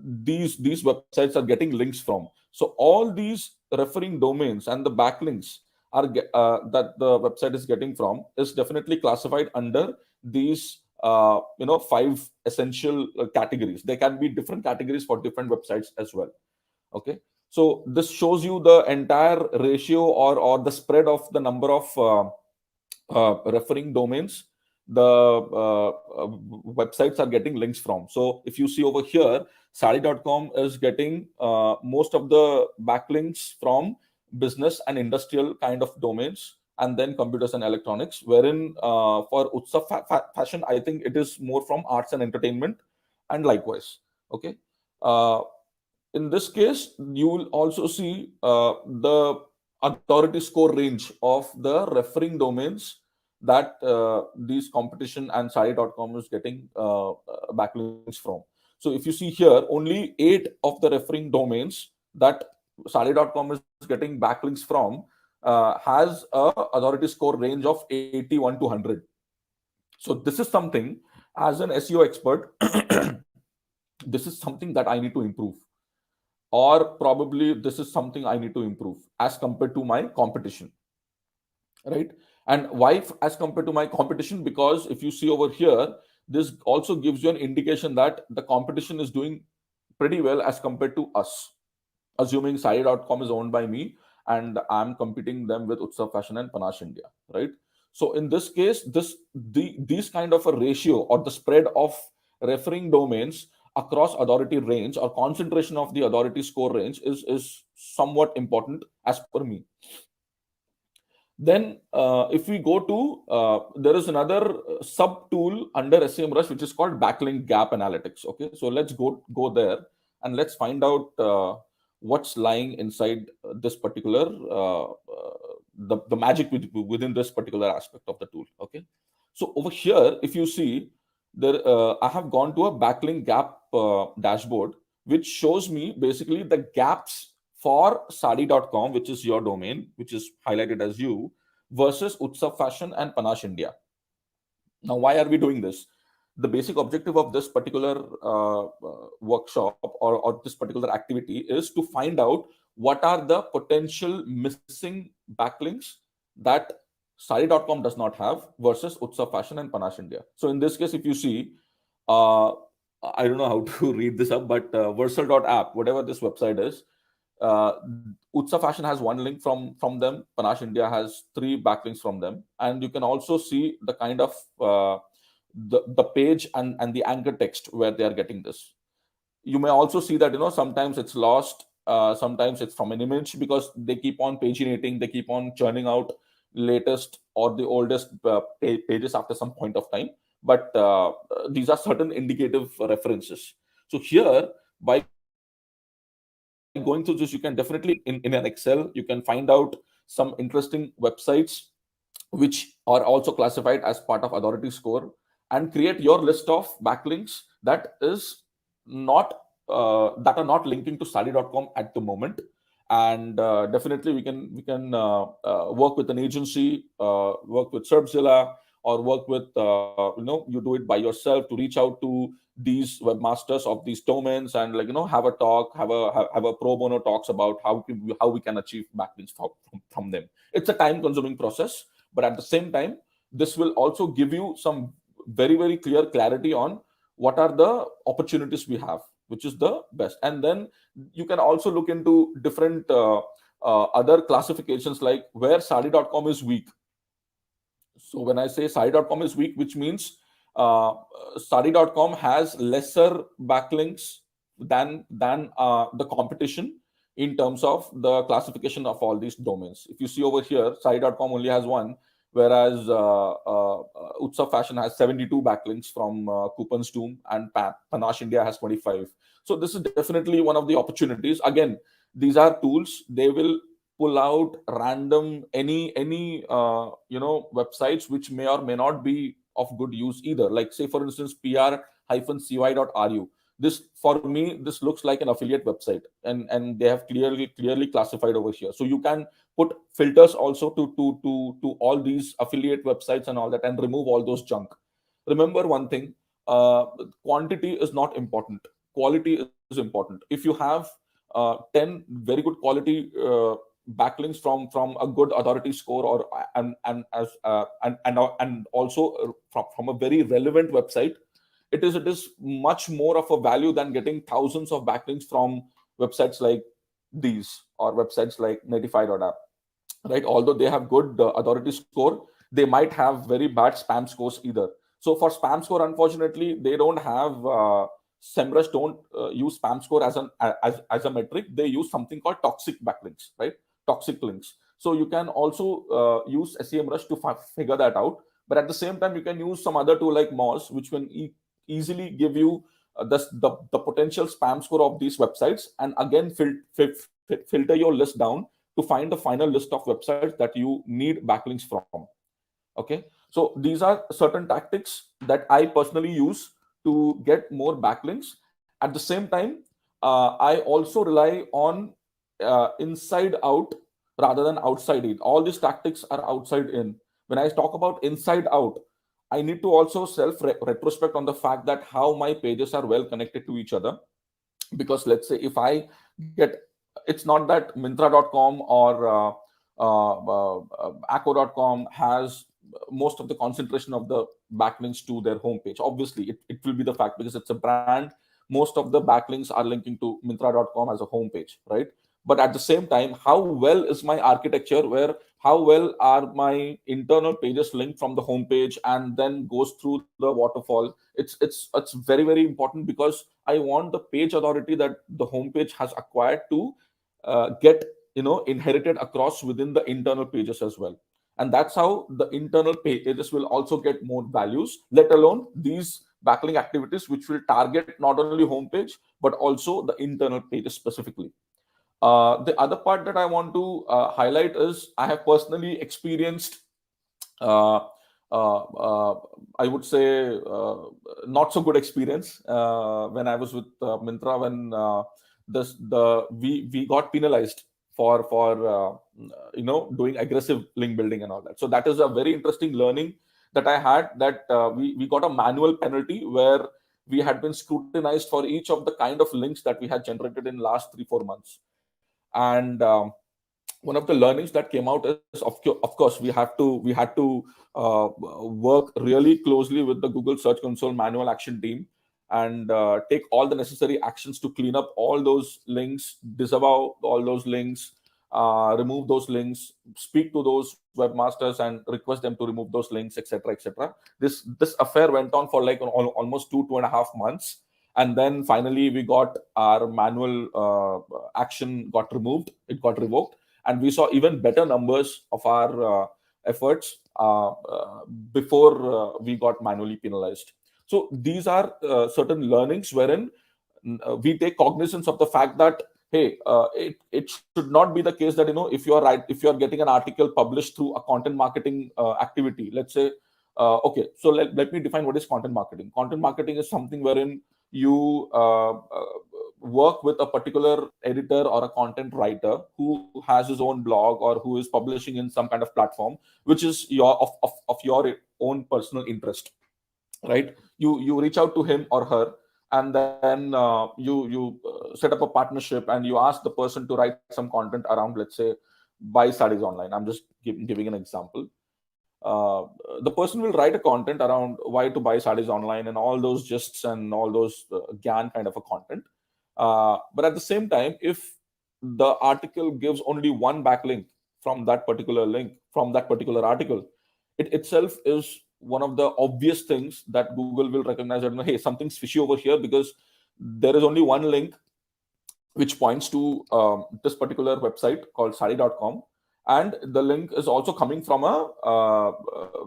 these websites are getting links from. So all these referring domains and the backlinks are that the website is getting from is definitely classified under these 5 essential categories. There can be different categories for different websites as well. Okay, so this shows you the entire ratio or the spread of the number of referring domains the websites are getting links from. So if you see over here, Sari.com is getting most of the backlinks from business and industrial kind of domains, and then computers and electronics, wherein for Utsav Fashion, I think it is more from arts and entertainment, and likewise. Okay. In this case, you will also see the authority score range of the referring domains that these competition and sari.com is getting backlinks from. So if you see here, only 8 of the referring domains that sari.com is getting backlinks from has a authority score range of 81 to 100. So this is something, as an SEO expert, this is something that I need to improve, or probably this is something I need to improve as compared to my competition, right? And why as compared to my competition? Because if you see over here, this also gives you an indication that the competition is doing pretty well as compared to us, assuming sari.com is owned by me and I'm competing them with Utsav Fashion and Panache India, right? So in this case, these kind of a ratio or the spread of referring domains across authority range or concentration of the authority score range is somewhat important as per me. Then if we go to there is another sub tool under SEMrush which is called backlink gap analytics. Okay, so let's go there and let's find out what's lying inside this particular the magic within this particular aspect of the tool. Okay, so over here, if you see there, I have gone to a backlink gap dashboard which shows me basically the gaps for sari.com, which is your domain, which is highlighted as you, versus Utsav Fashion and Panache India. Now, why are we doing this? The basic objective of this particular workshop or this particular activity is to find out what are the potential missing backlinks that sari.com does not have versus Utsav Fashion and Panache India. So in this case, if you see, I don't know how to read this up, but versal.app, whatever this website is, Utsav Fashion has one link from them. Panache India has 3 backlinks from them, and you can also see the kind of the page and the anchor text where they are getting this. You may also see that sometimes it's lost, sometimes it's from an image, because they keep on paginating, they keep on churning out latest or the oldest pages after some point of time. But these are certain indicative references. So here, by going through this, you can definitely in an Excel, you can find out some interesting websites which are also classified as part of authority score, and create your list of backlinks that are not linking to sari.com at the moment. And definitely we can work with an agency, work with SERPzilla, or work with you do it by yourself to reach out to these webmasters of these domains, and have a talk, have a pro bono talks about how we can achieve backlinks from them. It's a time consuming process, but at the same time, this will also give you some very, very clear clarity on what are the opportunities we have, which is the best. And then you can also look into different other classifications, like where sari.com is weak. So when I say sari.com is weak, which means sari.com has lesser backlinks than the competition in terms of the classification of all these domains. If you see over here, sari.com only has 1, whereas Utsav Fashion has 72 backlinks from Coupons Doom, and Panache India has 25. So this is definitely one of the opportunities. Again, these are tools. They will pull out random any websites which may or may not be of good use either. Like, say for instance, pr-cy.ru. This, for me, this looks like an affiliate website, and they have clearly classified over here. So you can put filters also to all these affiliate websites and all that, and remove all those junk. Remember one thing: quantity is not important, quality is important. If you have 10 very good quality backlinks from a good authority score, or and also from a very relevant website, it is much more of a value than getting thousands of backlinks from websites like these, or websites like Netify.app, right? Although they have good authority score, they might have very bad spam scores either. So for spam score, unfortunately, they don't have SEMrush don't use spam score as a metric. They use something called toxic backlinks, right? Toxic links. So you can also use SEMrush to figure that out. But at the same time, you can use some other tool like Moz, which can easily give you the potential spam score of these websites, and again filter your list down to find the final list of websites that you need backlinks from. Okay, so these are certain tactics that I personally use to get more backlinks. At the same time, I also rely on inside out rather than outside in. All these tactics are outside in. When I talk about inside out, I need to also self retrospect on the fact that how my pages are well connected to each other. Because let's say if I get, it's not that Myntra.com or Acco.com has most of the concentration of the backlinks to their homepage. Obviously, it will be the fact because it's a brand. Most of the backlinks are linking to Myntra.com as a homepage, right? But at the same time, how well is my architecture, where how well are my internal pages linked from the homepage and then goes through the waterfall? It's very, very important, because I want the page authority that the homepage has acquired to get inherited across within the internal pages as well. And that's how the internal pages will also get more values, let alone these backlink activities which will target not only homepage but also the internal pages specifically. The other part that I want to highlight is I have personally experienced uh, I would say not so good experience when I was with Myntra, when we got penalized for doing aggressive link building and all that. So that is a very interesting learning that I had, that we got a manual penalty where we had been scrutinized for each of the kind of links that we had generated in last 3-4 months. And one of the learnings that came out is, of course, we had to work really closely with the Google Search Console manual action team, and take all the necessary actions to clean up all those links, disavow all those links, remove those links, speak to those webmasters and request them to remove those links, etc., etc. This affair went on for like almost 2.5 months, and then finally we got our manual action got removed, it got revoked, and we saw even better numbers of our efforts before we got manually penalized. So these are certain learnings wherein we take cognizance of the fact that, hey, it should not be the case that if you are getting an article published through a content marketing activity, let's say, okay, so let me define what is content marketing. Content marketing is something wherein you work with a particular editor or a content writer who has his own blog or who is publishing in some kind of platform which is of your own personal interest, right? You reach out to him or her, and then you set up a partnership, and you ask the person to write some content around, let's say, buy sarees online. I'm just giving an example. The person will write a content around why to buy sarees online and all those gists and all those gyan kind of a content. But at the same time, if the article gives only one backlink from that particular link from that particular article, it itself is one of the obvious things that Google will recognize that, hey, something's fishy over here, because there is only one link which points to this particular website called sari.com, and the link is also coming from a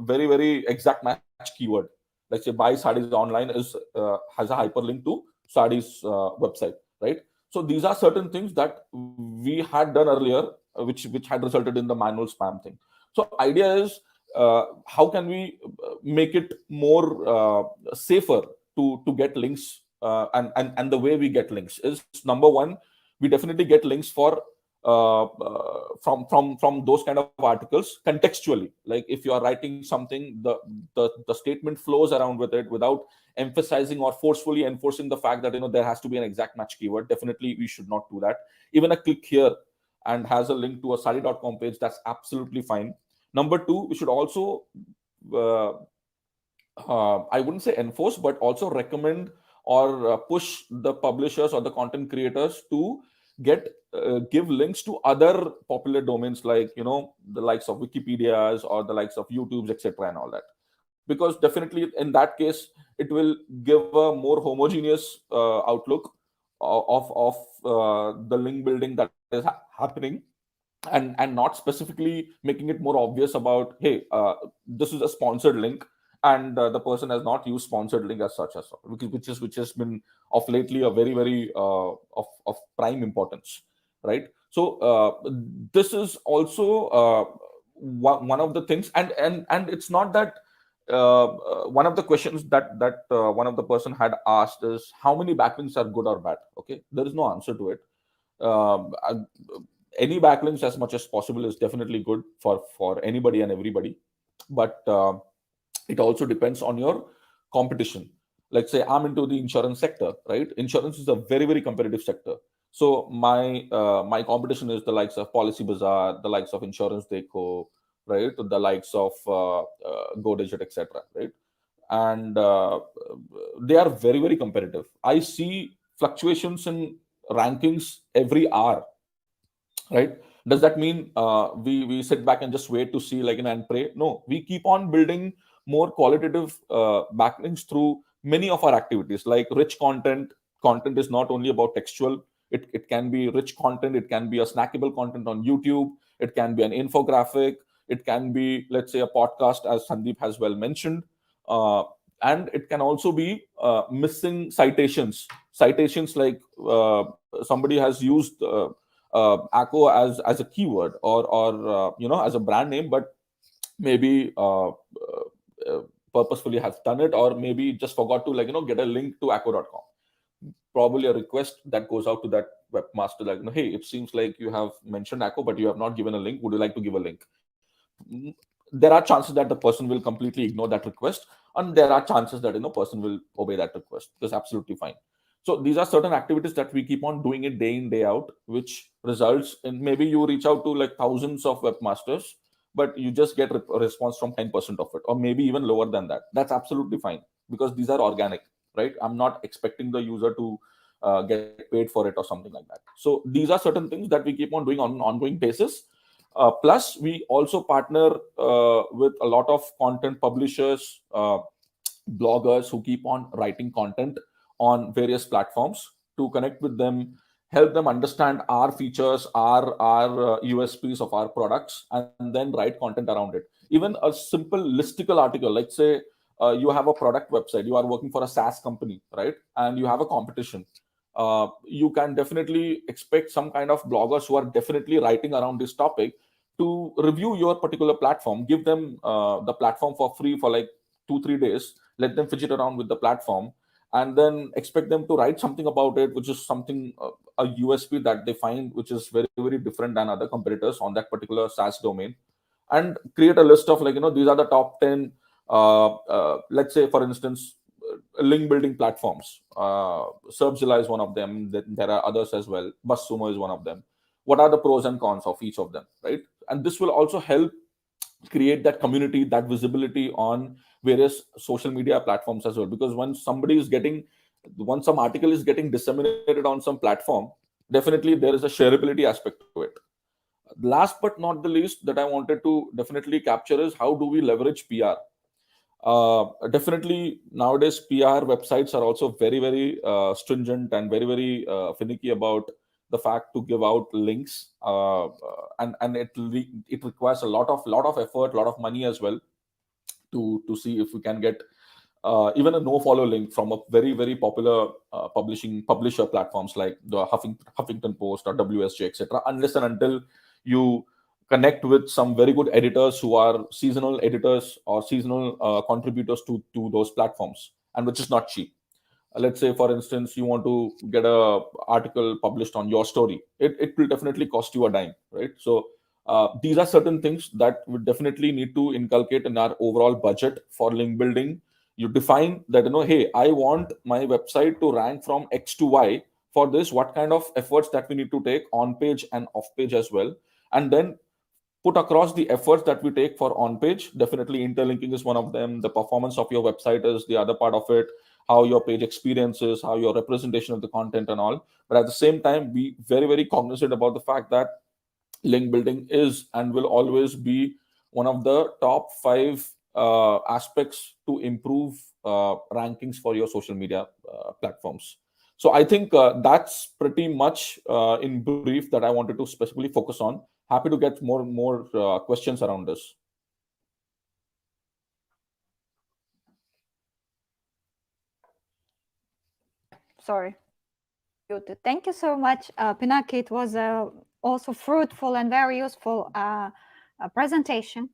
very, very exact match keyword. Let's say buy sarees online has a hyperlink to sarees website, right? So these are certain things that we had done earlier, which had resulted in the manual spam thing. So idea is, how can we make it more safer to get links, and the way we get links is, number one, we definitely get links for from those kind of articles contextually. Like if you are writing something, the statement flows around with it without emphasizing or forcefully enforcing the fact that there has to be an exact match keyword. Definitely we should not do that. Even a click here and has a link to a sari.com page, that's absolutely fine. Number two, we should also I wouldn't say enforce, but also recommend or push the publishers or the content creators to give links to other popular domains, like the likes of Wikipedias or the likes of YouTubes, etc., and all that. Because definitely in that case, it will give a more homogeneous outlook of the link building that is happening, and not specifically making it more obvious about, hey, this is a sponsored link, and the person has not used sponsored link as such, which has been of lately a very, very of prime importance, right? So this is also one of the things. And it's not that one of the questions that one of the person had asked is how many backlinks are good or bad. Okay, there is no answer to it. Uh, any backlinks as much as possible is definitely good for anybody and everybody, but it also depends on your competition. Like say I'm into the insurance sector, right? Insurance is a very very competitive sector. So my competition is the likes of Policy Bazaar, the likes of Insurance Deco, right? The likes of GoDigit, etc., right? And they are very very competitive. I see fluctuations in rankings every hour, right? Does that mean we sit back and just wait to see, like, and pray? No, we keep on building more qualitative backlinks through many of our activities, like rich content. Content is not only about textual. It can be rich content, it can be a snackable content on YouTube, it can be an infographic, it can be, let's say, a podcast, as Sandeep has well mentioned. uh, and it can also be missing citations, like somebody has used Acco as a keyword, or as a brand name, but maybe purposefully has done it, or maybe just forgot to, like, get a link to acco.com. Probably a request that goes out to that webmaster, like, hey, it seems like you have mentioned Acco, but you have not given a link. Would you like to give a link? Mm, there are chances that the person will completely ignore that request, and there are chances that person will obey that request. That's absolutely fine. So these are certain activities that we keep on doing it day in day out, which results in maybe you reach out to like thousands of webmasters, but you just get a response from 10% of it, or maybe even lower than that. That's absolutely fine, because these are organic, right? I'm not expecting the user to get paid for it or something like that. So these are certain things that we keep on doing on an ongoing basis. Plus, we also partner with a lot of content publishers, bloggers who keep on writing content on various platforms, to connect with them, help them understand our features, our USPs of our products, and then write content around it. Even a simple listicle article, like say you have a product website, you are working for a SaaS company, right? And you have a competition. You can definitely expect some kind of bloggers who are definitely writing around this topic to review your particular platform. Give them the platform for free for like 2 3 days, let them fidget around with the platform, and then expect them to write something about it, which is something, a USP that they find, which is very very different than other competitors on that particular SaaS domain. And create a list of, like, these are the top 10, let's say for instance, link building platforms. SERPzilla is one of them. There are others as well. BusSumo is one of them. What are the pros and cons of each of them, right? And this will also help create that community, that visibility on various social media platforms as well. Because once some article is getting disseminated on some platform, definitely there is a shareability aspect to it. Last but not the least that I wanted to definitely capture is how do we leverage PR. Definitely nowadays PR websites are also very very stringent and very very finicky about the fact to give out links, and it requires a lot of effort, lot of money as well, to see if we can get even a no follow link from a very very popular publisher platforms like the Huffington Post or WSJ, etc., unless and until you connect with some very good editors who are seasonal editors or seasonal contributors to those platforms, and which is not cheap. Let's say for instance you want to get a article published on your story, it will definitely cost you a dime, right? So these are certain things that we definitely need to inculcate in our overall budget for link building. You define that, hey, I want my website to rank from X to Y. For this, what kind of efforts that we need to take on page and off page as well, and then put across the efforts that we take for on page. Definitely interlinking is one of them. The performance of your website is the other part of it. How your page experiences, how your representation of the content and all. But at the same time, be very very cognizant about the fact that link building is and will always be one of the top 5 aspects to improve rankings for your social media platforms. So I think that's pretty much in brief that I wanted to specifically focus on. Happy to get more questions around this. Sorry. Thank you so much, Pinaki. It was a also fruitful and very useful presentation.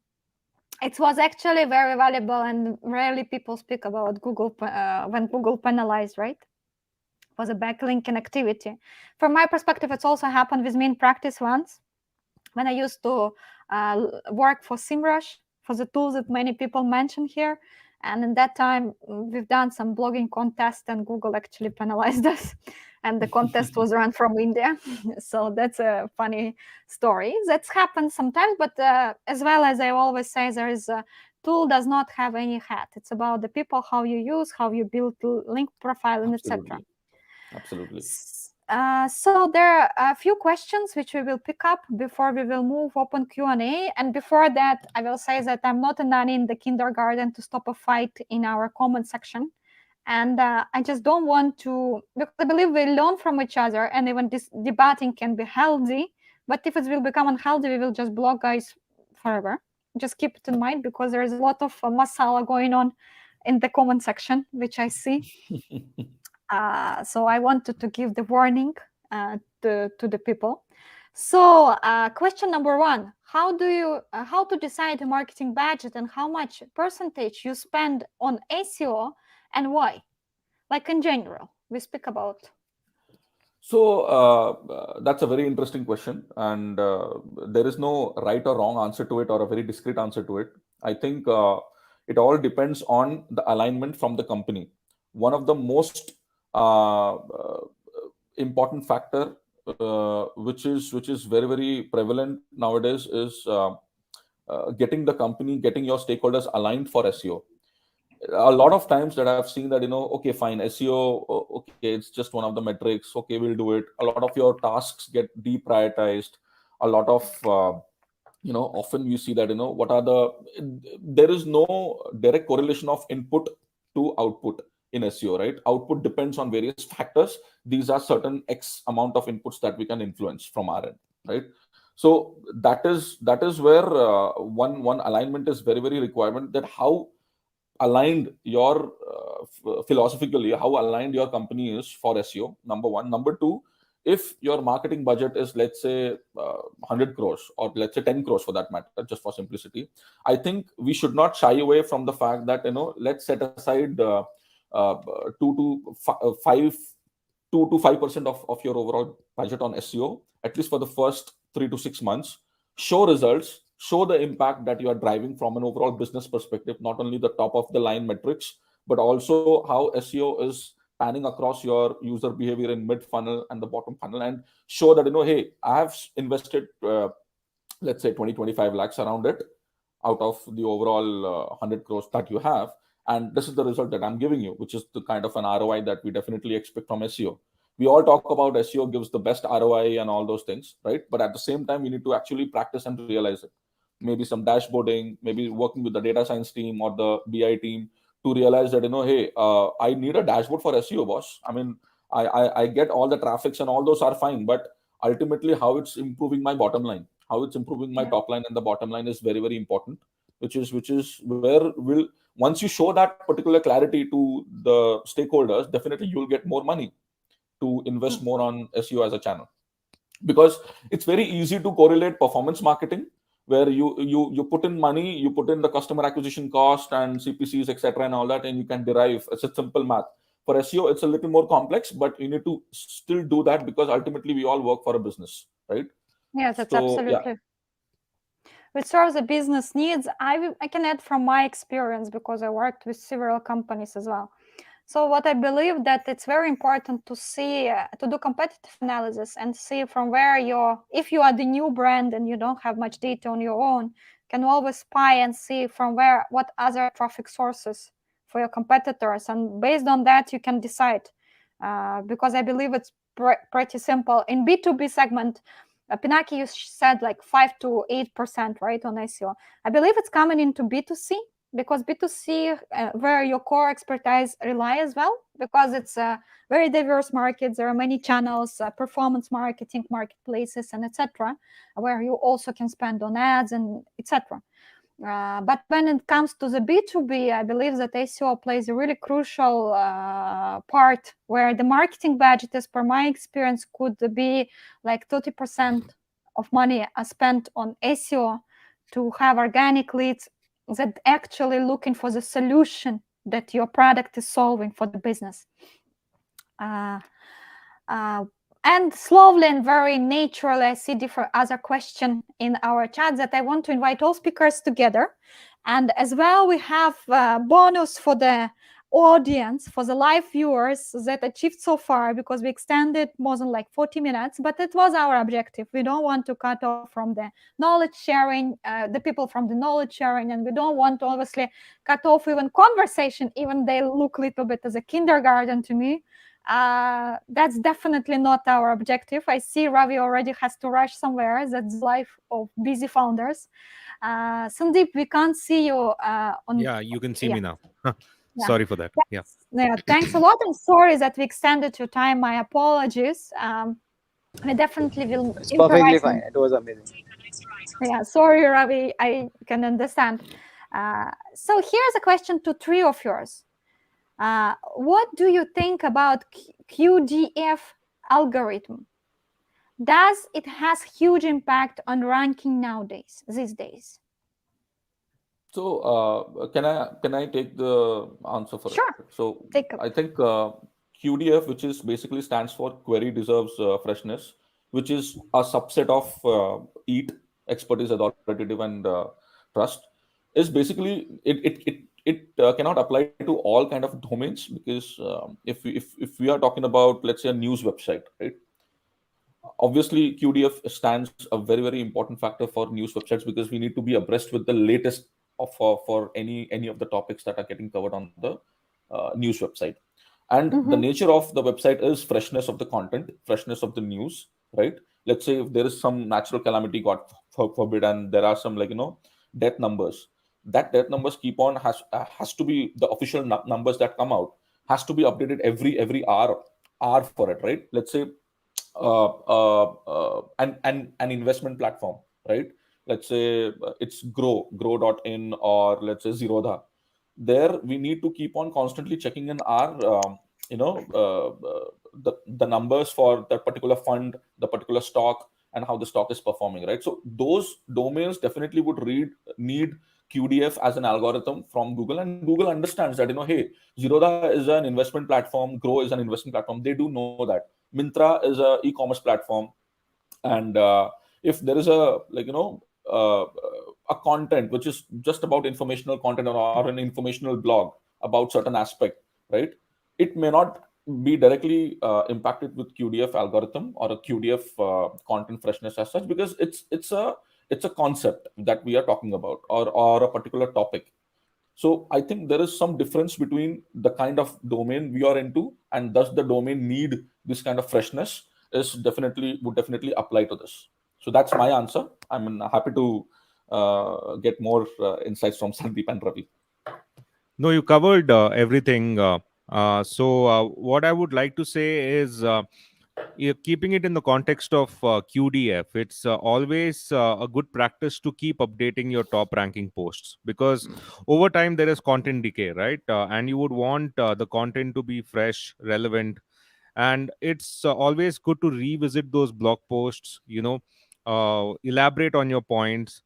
It was actually very valuable, and rarely people speak about Google when Google penalized, right? Was a backlinking activity. From my perspective, it's also happened with me in practice once when I used to work for SEMrush, for the tools that many people mention here. And in that time, we've done some blogging contest, and Google actually penalized us. And the contest was run from India. So that's a funny story. That's happened sometimes, but as well as I always say, there is a tool does not have any hat. It's about the people, how you use, how you build link profile, and etc. Absolutely. So there are a few questions which we will pick up before we will move open Q&A. And before that, I will say that I'm not a nanny in the kindergarten to stop a fight in our comment section. And I just don't want to, because I believe we learn from each other, and even this debating can be healthy. But if it will become unhealthy, we will just block guys forever. Just keep it in mind, because there is a lot of masala going on in the comment section, which I see. So I wanted to give the warning to the people. So question number one: how to decide a marketing budget, and how much percentage you spend on SEO, and why? Like in general, we speak about. So that's a very interesting question, and there is no right or wrong answer to it, or a very discrete answer to it. I think it all depends on the alignment from the company. One of the most important factor, which is very very prevalent nowadays, is getting the company, getting your stakeholders aligned for SEO. A lot of times that I've seen that, okay, fine, SEO, okay, it's just one of the metrics, okay, we'll do it. A lot of your tasks get deprioritized. A lot of often you see that, there is no direct correlation of input to output in SEO, right? Output depends on various factors. These are certain X amount of inputs that we can influence from our end, right? So that is where one alignment is very very requirement, that how aligned your philosophically, how aligned your company is for SEO, number one. Number two, if your marketing budget is, let's say, 100 crores, or let's say 10 crores for that matter, just for simplicity, I think we should not shy away from the fact that, let's set aside 2 to 5% of your overall budget on SEO, at least for the first 3 to 6 months. Show results, show the impact that you are driving from an overall business perspective, not only the top of the line metrics, but also how SEO is panning across your user behavior in mid funnel and the bottom funnel, and show that, hey, I have invested let's say 20-25 lakhs around it out of the overall 100 crores that you have, and this is the result that I'm giving you, which is the kind of an ROI that we definitely expect from SEO. We all talk about SEO gives the best ROI and all those things, right? But at the same time, we need to actually practice and realize it. Maybe some dashboarding, maybe working with the data science team or the BI team to realize that, hey, I need a dashboard for SEO, boss. I mean, I get all the traffics and all those are fine, but ultimately how it's improving my bottom line, how it's improving my top line and the bottom line is very very important, which is where will once you show that particular clarity to the stakeholders, definitely you'll get more money to invest more on SEO as a channel. Because it's very easy to correlate performance marketing, where you put in money, you put in the customer acquisition cost and CPCs, etc., and all that, and you can derive. It's a simple math. For SEO, it's a little more complex, but you need to still do that, because ultimately we all work for a business, right? Yes, that's So, absolutely. yeah. Which serves the business needs. I can add from my experience, because I worked with several companies as well. So what I believe that it's very important to see, to do competitive analysis and see from where if you are the new brand and you don't have much data on your own, can always spy and see from what other traffic sources for your competitors. And based on that, you can decide, because I believe it's pretty simple. In B2B segment, Pinaki, you said like 5 to 8%, right, on SEO. I believe it's coming into B2C, because B2C, where your core expertise rely as well, because it's a very diverse market. There are many channels, performance marketing, marketplaces, and etc., where you also can spend on ads and etc. But when it comes to the B2B, I believe that SEO plays a really crucial part, where the marketing budget, as per my experience, could be like 30% of money are spent on SEO to have organic leads that actually looking for the solution that your product is solving for the business. Uh, uh, and slowly and very naturally, I see different other question in our chat that I want to invite all speakers together. And as well, we have a bonus for the audience, for the live viewers that achieved so far, because we extended more than like 40 minutes, but it was our objective. We don't want to cut off from the knowledge sharing, the people from the knowledge sharing, and we don't want to obviously cut off even conversation, even they look a little bit as a kindergarten to me. That's definitely not our objective. I see Ravi already has to rush somewhere. That's the life of busy founders. Sandeep, we can't see you on. Yeah, you can see Yeah, me now. yeah. Sorry for that. Yeah. Yeah, thanks a lot. I'm sorry that we extended your time. My apologies. We definitely will It's perfectly improvise. fine. It was amazing. Yeah, sorry, Ravi. I can understand. So here's a question to three of yours. What do you think about QDF algorithm? Does it has huge impact on ranking nowadays, these days? So can I take the answer for Sure. it? So Take a I think QDF, which is basically stands for Query Deserves Freshness, which is a subset of EAT, expertise, authoritative, and trust, is basically it cannot apply to all kind of domains, because if we are talking about, let's say, a news website, right? Obviously QDF stands a very important factor for news websites, because we need to be abreast with the latest of for any of the topics that are getting covered on the news website. And the nature of the website is freshness of the content, freshness of the news, right? Let's say if there is some natural calamity, god forbid, and there are some, like, death numbers, that death numbers keep on has to be the official numbers that come out, has to be updated every hour for it, right? Let's say an investment platform, right? Let's say it's grow.in, or let's say Zerodha. There we need to keep on constantly checking in our the numbers for that particular fund, the particular stock, and how the stock is performing, right? So those domains definitely would need QDF as an algorithm from Google, and Google understands that, hey, Zerodha is an investment platform, Grow is an investment platform. They do know that. Mintra is a e-commerce platform, and if there is a, like, a content which is just about informational content, or an informational blog about certain aspect, right? It may not be directly impacted with QDF algorithm or a QDF content freshness as such, because it's a concept that we are talking about, or a particular topic. So I think there is some difference between the kind of domain we are into, and does the domain need this kind of freshness, would definitely apply to this. So that's my answer. I'm happy to get more insights from Sandeep and Ravi. No, you covered everything. So what I would like to say is, keeping it in the context of QDF, it's always a good practice to keep updating your top ranking posts, because over time there is content decay, right? And you would want the content to be fresh, relevant, and it's always good to revisit those blog posts, elaborate on your points,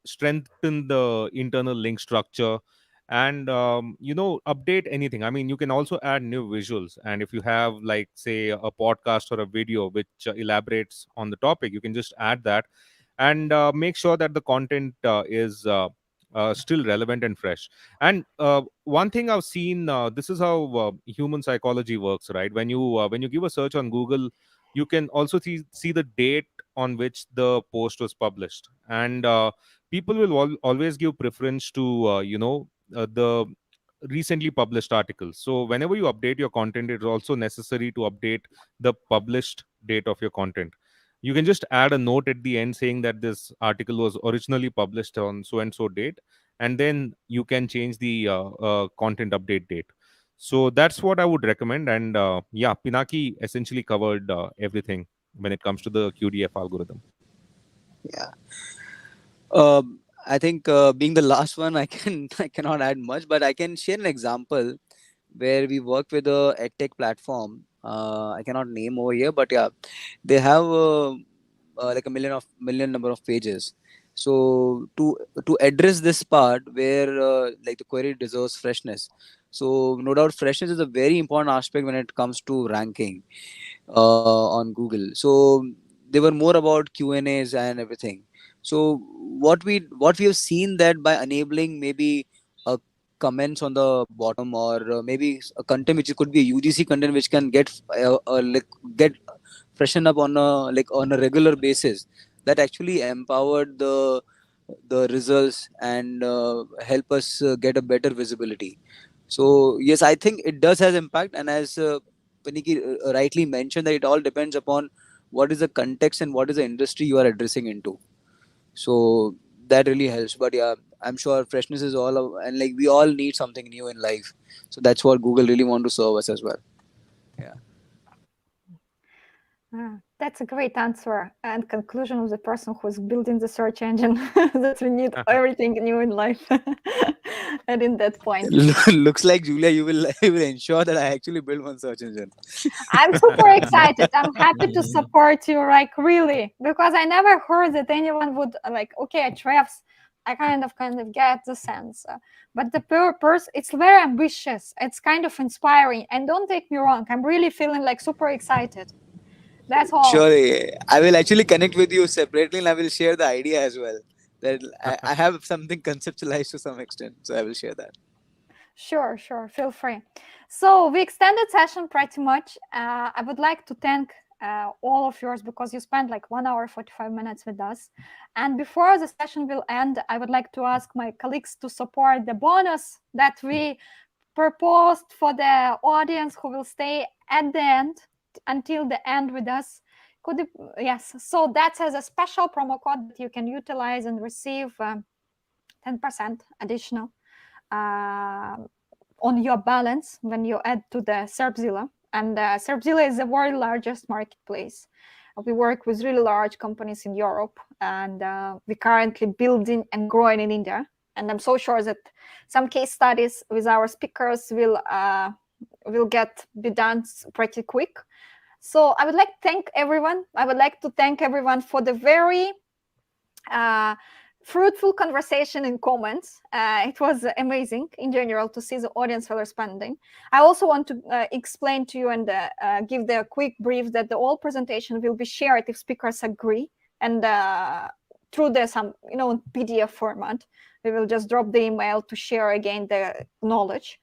strengthen the internal link structure, and update anything. I mean, you can also add new visuals, and if you have, like, say, a podcast or a video which elaborates on the topic, you can just add that, and make sure that the content is still relevant and fresh. And one thing I've seen, this is how human psychology works, right? When you give a search on Google, you can also see the date on which the post was published, and people will always give preference to the recently published articles. So whenever you update your content, it's also necessary to update the published date of your content. You can just add a note at the end saying that this article was originally published on so and so date, and then you can change the content update date. So that's what I would recommend. And yeah, Pinaki essentially covered everything when it comes to the QDF algorithm. Yeah. I think being the last one, I cannot add much, but I can share an example where we work with a edtech platform. I cannot name over here, but yeah, they have like a million number of pages. So to address this part where like the query deserves freshness. So no doubt freshness is a very important aspect when it comes to ranking on Google. So they were more about Q&As and everything. So what we have seen that by enabling maybe comments on the bottom, or maybe a content which could be a UGC content which can like get freshen up on a regular basis, that actually empowered the results and help us get a better visibility. So yes, I think it does has impact, and as Paniki rightly mentioned, that it all depends upon what is the context and what is the industry you are addressing into. So that really helps. But yeah, I'm sure freshness is and like we all need something new in life. So that's what Google really want to serve us as well. Yeah. That's a great answer and conclusion of the person who's building the search engine that we need everything new in life. And in that point, Looks like Julia, you will ensure that I actually build one search engine. I'm super excited. I'm happy to support you, like really, because I never heard that anyone would like, okay, Trevs, I kind of get the sense. But the purpose, it's very ambitious. It's kind of inspiring. And don't take me wrong, I'm really feeling like super excited. That's all. Surely, I will actually connect with you separately, and I will share the idea as well. That I have something conceptualized to some extent, so I will share that. Sure, feel free. So we extended session pretty much. I would like to thank all of yours because you spent like 1 hour 45 minutes with us. And before the session will end, I would like to ask my colleagues to support the bonus that we proposed for the audience who will stay at the end until the end with us. Yes, so that has a special promo code that you can utilize and receive 10% additional on your balance when you add to the SERPzilla. And SERPzilla is the world's largest marketplace. We work with really large companies in Europe, and we're currently building and growing in India. And I'm so sure that some case studies with our speakers will be done pretty quick. So I would like to thank everyone. I would like to thank everyone for the very fruitful conversation in comments. It was amazing in general to see the audience responding. I also want to explain to you and give the quick brief that the whole presentation will be shared if speakers agree, and through some PDF format. We will just drop the email to share again the knowledge.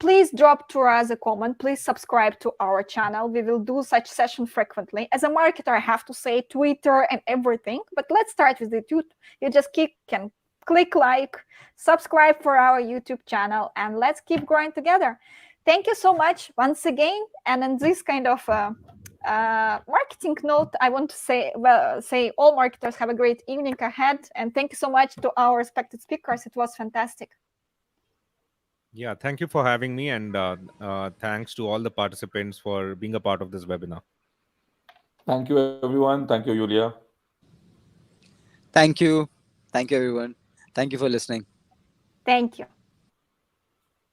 Please drop to us a comment. Please subscribe to our channel. We will do such session frequently. As a marketer, I have to say Twitter and everything, but let's start with the YouTube. You just can click like, subscribe for our YouTube channel, and let's keep growing together. Thank you so much once again. And in this kind of marketing note, I want to say all marketers have a great evening ahead. And thank you so much to our respected speakers. It was fantastic. Yeah, thank you for having me, and thanks to all the participants for being a part of this webinar. Thank you, everyone. Thank you, Julia. Thank you. Thank you, everyone. Thank you for listening. Thank you.